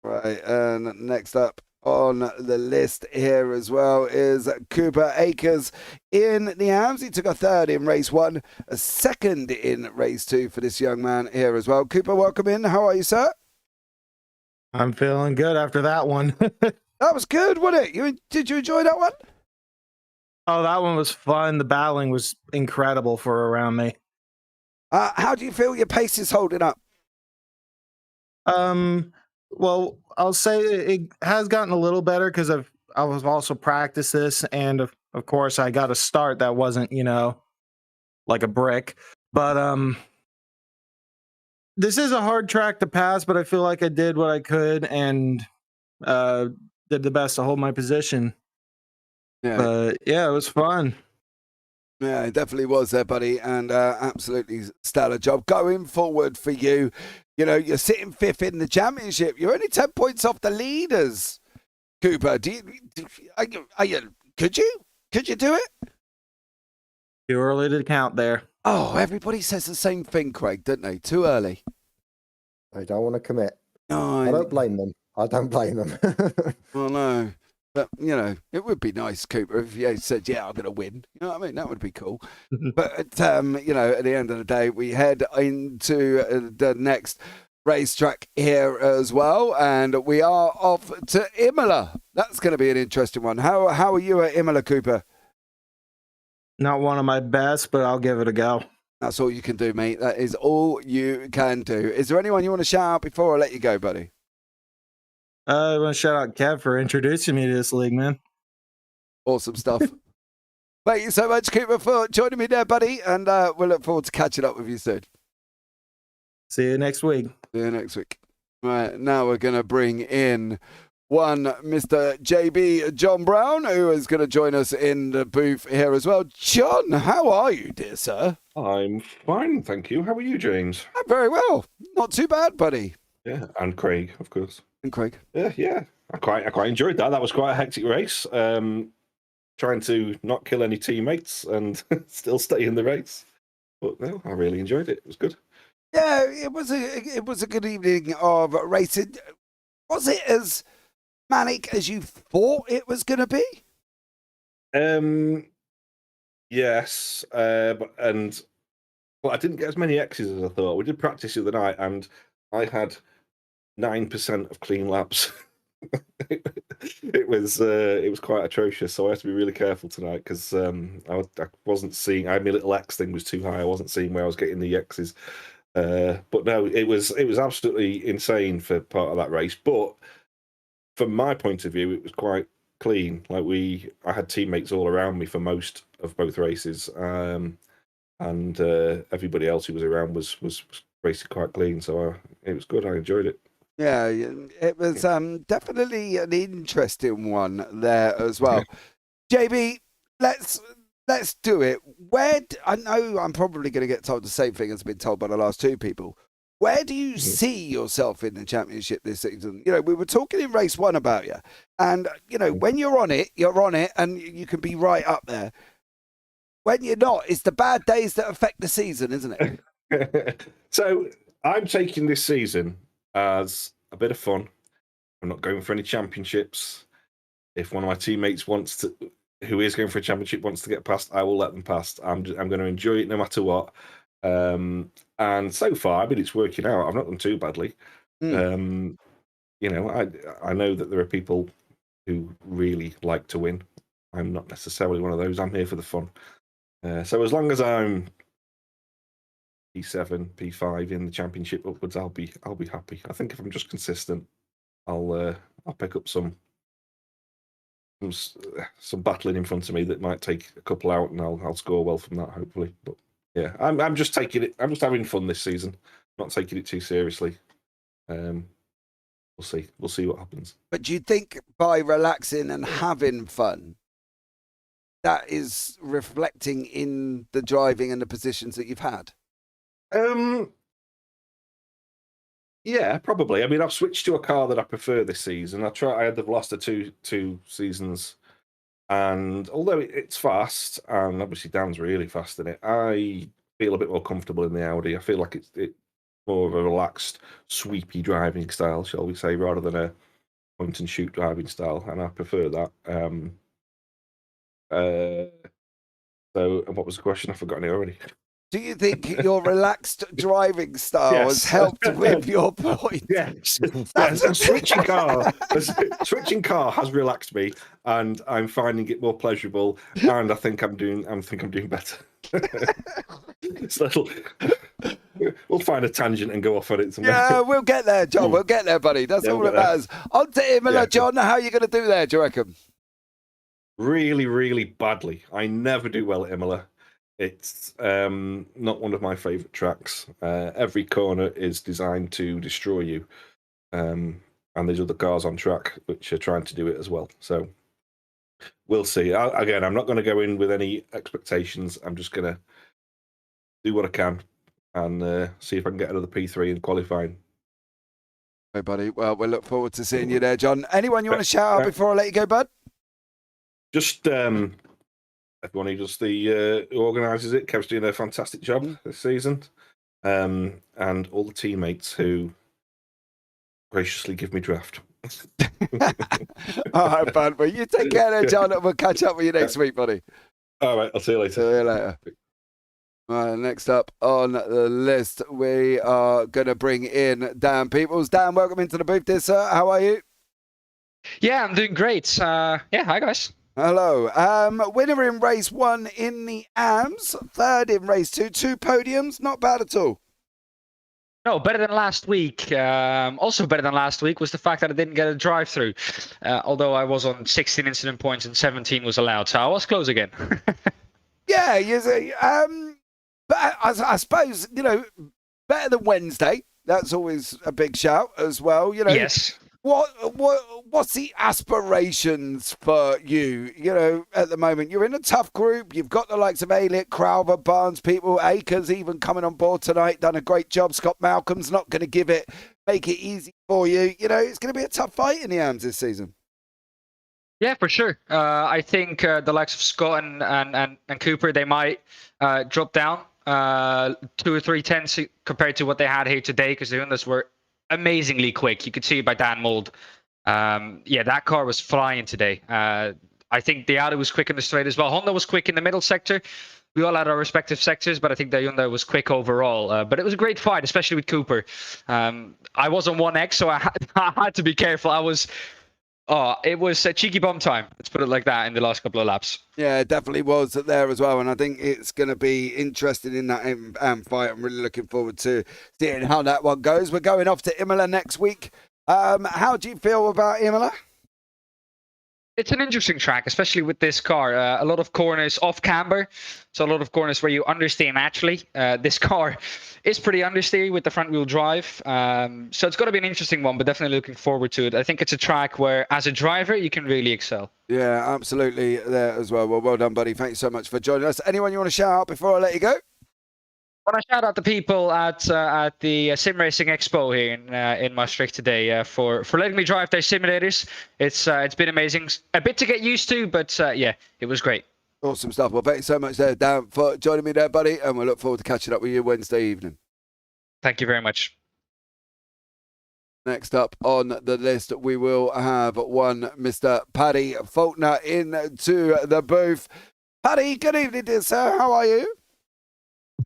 Right, and next up on the list here as well is Cooper Akers in the AMS. He took a third in race 1, a second in race 2 for this young man here as well. Cooper, welcome in. How are you, sir? I'm feeling good after that one. That was good, wasn't it? Did you enjoy that one? Oh, that one was fun. The battling was incredible for around me. How do you feel your pace is holding up? Well, I'll say it has gotten a little better because I was also practiced this, and of course I got a start that wasn't, you know, like a brick. But this is a hard track to pass, but I feel like I did what I could and did the best to hold my position. Yeah. But yeah, it was fun. Yeah, it definitely was there, buddy, and absolutely stellar job going forward for you. You know, you're sitting 5th in the championship. You're only 10 points off the leaders. Cooper, could you do it? Too early to count there. Oh, everybody says the same thing, Craig, don't they? Too early. They don't want to commit. No, I don't blame them. I don't blame them. Well, no. But, you know, it would be nice, Cooper, if you said, yeah, I'm going to win. You know what I mean? That would be cool. But, you know, at the end of the day, we head into the next racetrack here as well. And we are off to Imola. That's going to be an interesting one. How are you at Imola, Cooper? Not one of my best, but I'll give it a go. That's all you can do, mate. That is all you can do. Is there anyone you want to shout out before I let you go, buddy? I want to shout out Kev for introducing me to this league, man. Awesome stuff. Thank you so much, Cooper, for joining me there, buddy. And we'll look forward to catching up with you soon. See you next week. See you next week. Right, now we're going to bring in one Mr. JB John Brown, who is going to join us in the booth here as well. John, how are you, dear sir? I'm fine, thank you. How are you, James? I'm very well. Not too bad, buddy. Yeah, and Craig, of course. And Craig. Yeah. I quite enjoyed that. That was quite a hectic race. Trying to not kill any teammates and still stay in the race. But no, I really enjoyed it. It was good. Yeah, it was a good evening of racing. Was it as manic as you thought it was going to be? Yes, but I didn't get as many X's as I thought. We did practice the other night, and I had 9% of clean laps. It was quite atrocious, so I had to be really careful tonight because I wasn't seeing. I had my little X thing was too high. I wasn't seeing where I was getting the X's. But no, it was absolutely insane for part of that race. But from my point of view, it was quite clean. Like I had teammates all around me for most of both races, and everybody else who was around was racing quite clean. So it was good. I enjoyed it. Yeah, it was definitely an interesting one there as well. JB, let's do it. I know I'm probably going to get told the same thing as I've been told by the last two people. Where do you see yourself in the championship this season? You know, we were talking in race one about you, and you know when you're on it, and you can be right up there. When you're not, it's the bad days that affect the season, isn't it? So I'm taking this season as a bit of fun. I'm not going for any championships. If one of my teammates who is going for a championship wants to get past, I will let them past. I'm going to enjoy it no matter what. And so far, I mean, it's working out. I've not done too badly. You know, I know that there are people who really like to win. I'm not necessarily one of those. I'm here for the fun. So as long as I'm P7, P5 in the championship upwards, I'll be happy. I think if I'm just consistent, I'll pick up some battling in front of me that might take a couple out, and I'll score well from that, hopefully. But yeah, I'm just taking it. I'm just having fun this season, not taking it too seriously. We'll see. We'll see what happens. But do you think by relaxing and having fun, that is reflecting in the driving and the positions that you've had? Yeah, probably. I mean, I've switched to a car that I prefer this season. I had the Veloster two seasons, and although it's fast, and obviously Dan's really fast in it, I feel a bit more comfortable in the Audi. I feel like it's more of a relaxed, sweepy driving style, shall we say, rather than a point and shoot driving style, and I prefer that. So, and what was the question? I've forgotten it already. Do you think your relaxed driving style has helped with your points? Yes. Switching car has relaxed me, and I'm finding it more pleasurable. And I think I'm doing better. It's little. We'll find a tangent and go off on it somewhere. Yeah, we'll get there, John. We'll get there, buddy. That's all that matters. On to Imola, John. How are you going to do there, do you reckon? Really, really badly. I never do well at Imola. It's not one of my favourite tracks. Every corner is designed to destroy you. And there's other cars on track which are trying to do it as well. So we'll see. Again, I'm not going to go in with any expectations. I'm just going to do what I can and see if I can get another P3 in qualifying. Hey, buddy. Well, we'll look forward to seeing you there, John. Anyone you want to shout out before I let you go, bud? Just everyone who does who organises it. Kev's doing a fantastic job this season. And all the teammates who graciously give me draft. All right, bud. Well, you take care there, John. We'll catch up with you next week, buddy. All right, I'll see you later. See you later. Right, next up on the list, we are going to bring in Dan Peoples. Dan, welcome into the booth, dear sir. How are you? Yeah, I'm doing great. Yeah, hi guys. Hello. Winner in race 1 in the AMS, third in race 2, 2 podiums. Not bad at all. No, better than last week. Also better than last week was the fact that I didn't get a drive-through. Although I was on 16 incident points and 17 was allowed, so I was close again. Yeah, you see, but I suppose, you know, better than Wednesday. That's always a big shout as well. You know, yes. What's the aspirations for you? You know, at the moment, you're in a tough group. You've got the likes of Ailick, Crowther, Barnes, people, Akers even coming on board tonight. Done a great job. Scott Malcolm's not going to make it easy for you. You know, it's going to be a tough fight in the AMS this season. Yeah, for sure. I think the likes of Scott and Cooper, they might drop down 2 or 3 tenths compared to what they had here today, because the Hondas were amazingly quick. You could see it by Dan Mould. Yeah, that car was flying today. I think the Audi was quick in the straight as well. Honda was quick in the middle sector. We all had our respective sectors, but I think the Hyundai was quick overall. But it was a great fight, especially with Cooper. I was on 1X, so I had to be careful. It was a cheeky bum time, let's put it like that, in the last couple of laps. Yeah, it definitely was there as well, and I think it's going to be interesting in that fight. I'm really looking forward to seeing how that one goes. We're going off to Imola next week. How do you feel about Imola? It's an interesting track, especially with this car. A lot of corners off camber, so a lot of corners where you understeer naturally. This car is pretty understeery with the front wheel drive, so it's got to be an interesting one, but definitely looking forward to it. I think it's a track where, as a driver, you can really excel. Yeah, absolutely there as well. Well done, buddy. Thanks so much for joining us. Anyone you want to shout out before I let you go? I want to shout out the people at the Sim Racing Expo here in Maastricht today for letting me drive their simulators. It's been amazing. A bit to get used to, but yeah, it was great. Awesome stuff. Well, thanks so much there, Dan, for joining me there, buddy, and we'll look forward to catching up with you Wednesday evening. Thank you very much. Next up on the list, we will have one Mr. Paddy Faulkner into the booth. Paddy, good evening, dear sir. How are you?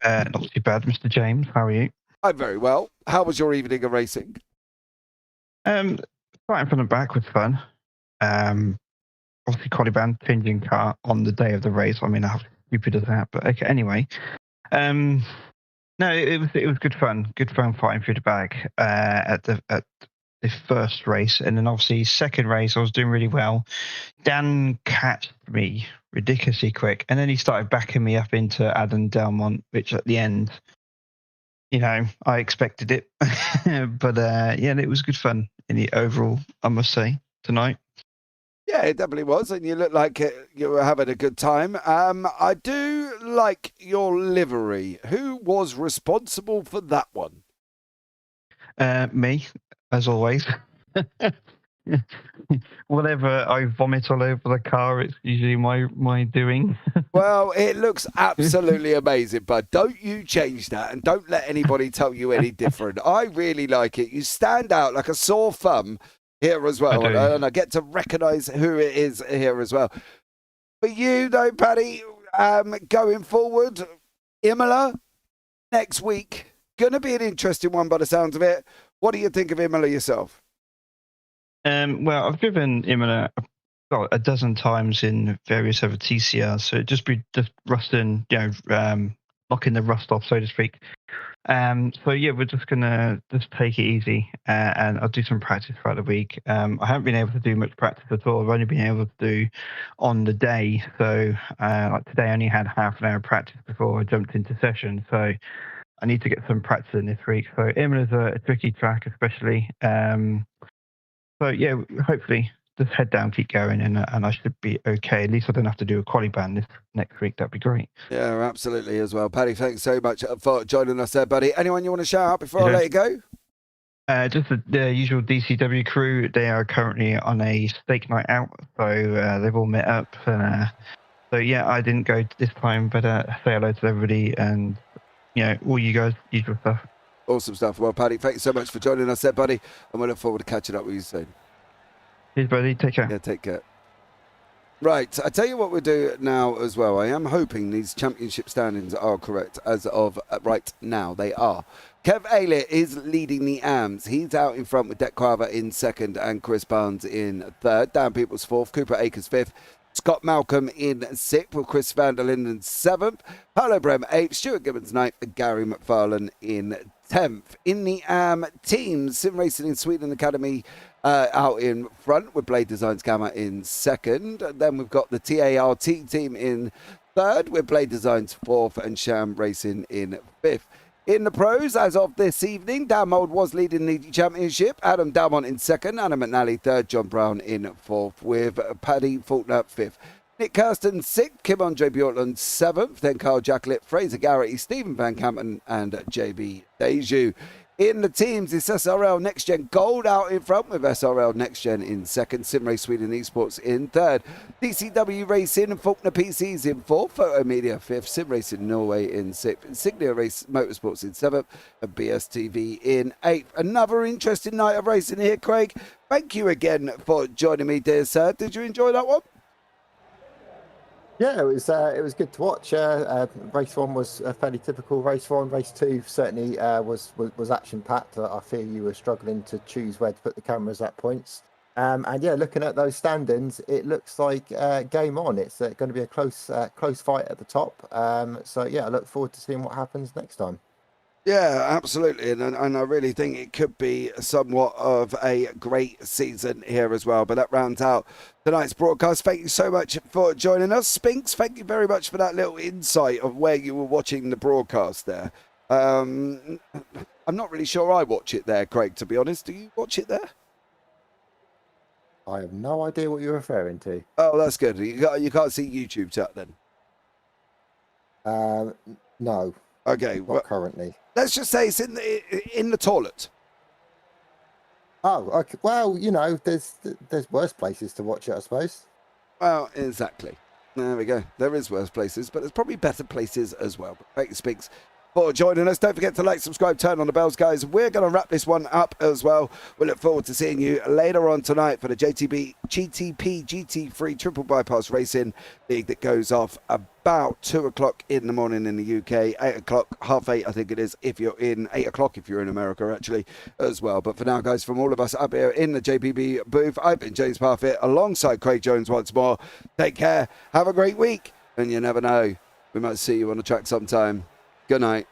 Not too bad, Mr. James. How are you? I'm very well. How was your evening of racing? Starting from the back was fun. Obviously, Quali band changing car on the day of the race. I mean, how stupid is that? But okay, anyway. No, it was good fun. Good fun fighting through the back at the first race, and then obviously second race I was doing really well. Dan catched me ridiculously quick, and then he started backing me up into Adam Delmont, which at the end, you know, I expected it. But yeah, it was good fun in the overall, I must say, tonight. Yeah, it definitely was, and you look like you were having a good time. I do like your livery. Who was responsible for that one? Me, as always. Whatever I vomit all over the car, it's usually my doing. Well, it looks absolutely amazing, bud. Don't you change that, and don't let anybody tell you any different. I really like it. You stand out like a sore thumb here as well, and I get to recognise who it is here as well. But you, though, Paddy, going forward, Imola next week, going to be an interesting one by the sounds of it. What do you think of Imola yourself? Well, I've driven Imola a dozen times in various other TCRs, so just rusting, knocking the rust off, so to speak. So yeah, we're just gonna take it easy, and I'll do some practice throughout the week. I haven't been able to do much practice at all. I've only been able to do on the day. So like today, I only had half an hour of practice before I jumped into session. So I need to get some practice in this week. So Imola's a tricky track, especially. So yeah, hopefully just head down, keep going, and I should be okay. At least I don't have to do a quali ban this next week. That'd be great. Yeah, absolutely as well. Paddy, thanks so much for joining us there, buddy. Anyone you want to shout out before I let you go? Just the usual DCW crew. They are currently on a steak night out, so they've all met up. So yeah, I didn't go this time, but say hello to everybody, and all you guys, usual stuff. Awesome stuff. Well, Paddy, thanks so much for joining us there, buddy, and we look forward to catching up with you soon. Cheers, buddy. Take care. Yeah, take care. Right, I tell you what we'll do now as well. I am hoping these championship standings are correct as of right now. They are. Kev Aylett is leading the AMs. He's out in front with Dec Quava in second and Chris Barnes in third. Dan Peoples fourth, Cooper Akers fifth. Scott Malcolm in sixth with Chris van der Linden seventh. Paolo Brem eighth, Stuart Gibbons ninth, and Gary McFarlane in 10th. In the teams, Sim Racing in Sweden Academy out in front with Blade Designs Gamma in second. Then we've got the TART team in third with Blade Designs fourth and Sham Racing in fifth. In the pros, as of this evening, Dan Mould was leading the championship. Adam Dalmont in second, Anna McNally third, John Brown in fourth with Paddy Faulkner fifth. Nick Kirsten sixth, Kim Andre Bjortland seventh, then Carl Jacklett, Fraser Garrity, Stephen Van Campen and JB Deju. In the teams, it's SRL Next Gen Gold out in front with SRL Next Gen in second, Simrace Sweden Esports in third, DCW Racing and Faulkner PCs in fourth, Photo Media fifth, Sim Racing Norway in sixth, Insignia Race Motorsports in seventh, and BSTV in eighth. Another interesting night of racing here, Craig. Thank you again for joining me, dear sir. Did you enjoy that one? Yeah, it was good to watch. Race one was a fairly typical race one. Race two certainly was action packed. I fear you were struggling to choose where to put the cameras at points. And yeah, looking at those standings, it looks like game on. It's going to be a close fight at the top. So yeah, I look forward to seeing what happens next time. Yeah, absolutely. And I really think it could be somewhat of a great season here as well. But that rounds out tonight's broadcast. Thank you so much for joining us. Spinks, thank you very much for that little insight of where you were watching the broadcast there. I'm not really sure I watch it there, Craig, to be honest. Do you watch it there? I have no idea what you're referring to. Oh, that's good. You can't see YouTube chat then? No. Okay. Not currently. Let's just say it's in the toilet. Oh, okay. Well, you know, there's worse places to watch it, I suppose. Well, exactly. There we go. There is worse places, but there's probably better places as well. But thank you, Speaks, for joining us. Don't forget to like, subscribe, turn on the bells, guys. We're going to wrap this one up as well. We look forward to seeing you later on tonight for the GTP GT3 Triple Bypass Racing League that goes off about 2 o'clock in the morning in the UK, 8 o'clock, half 8, I think it is, if you're in 8 o'clock, if you're in America, actually, as well. But for now, guys, from all of us up here in the JPB booth, I've been James Parfitt alongside Craig Jones once more. Take care. Have a great week. And you never know, we might see you on the track sometime. Good night.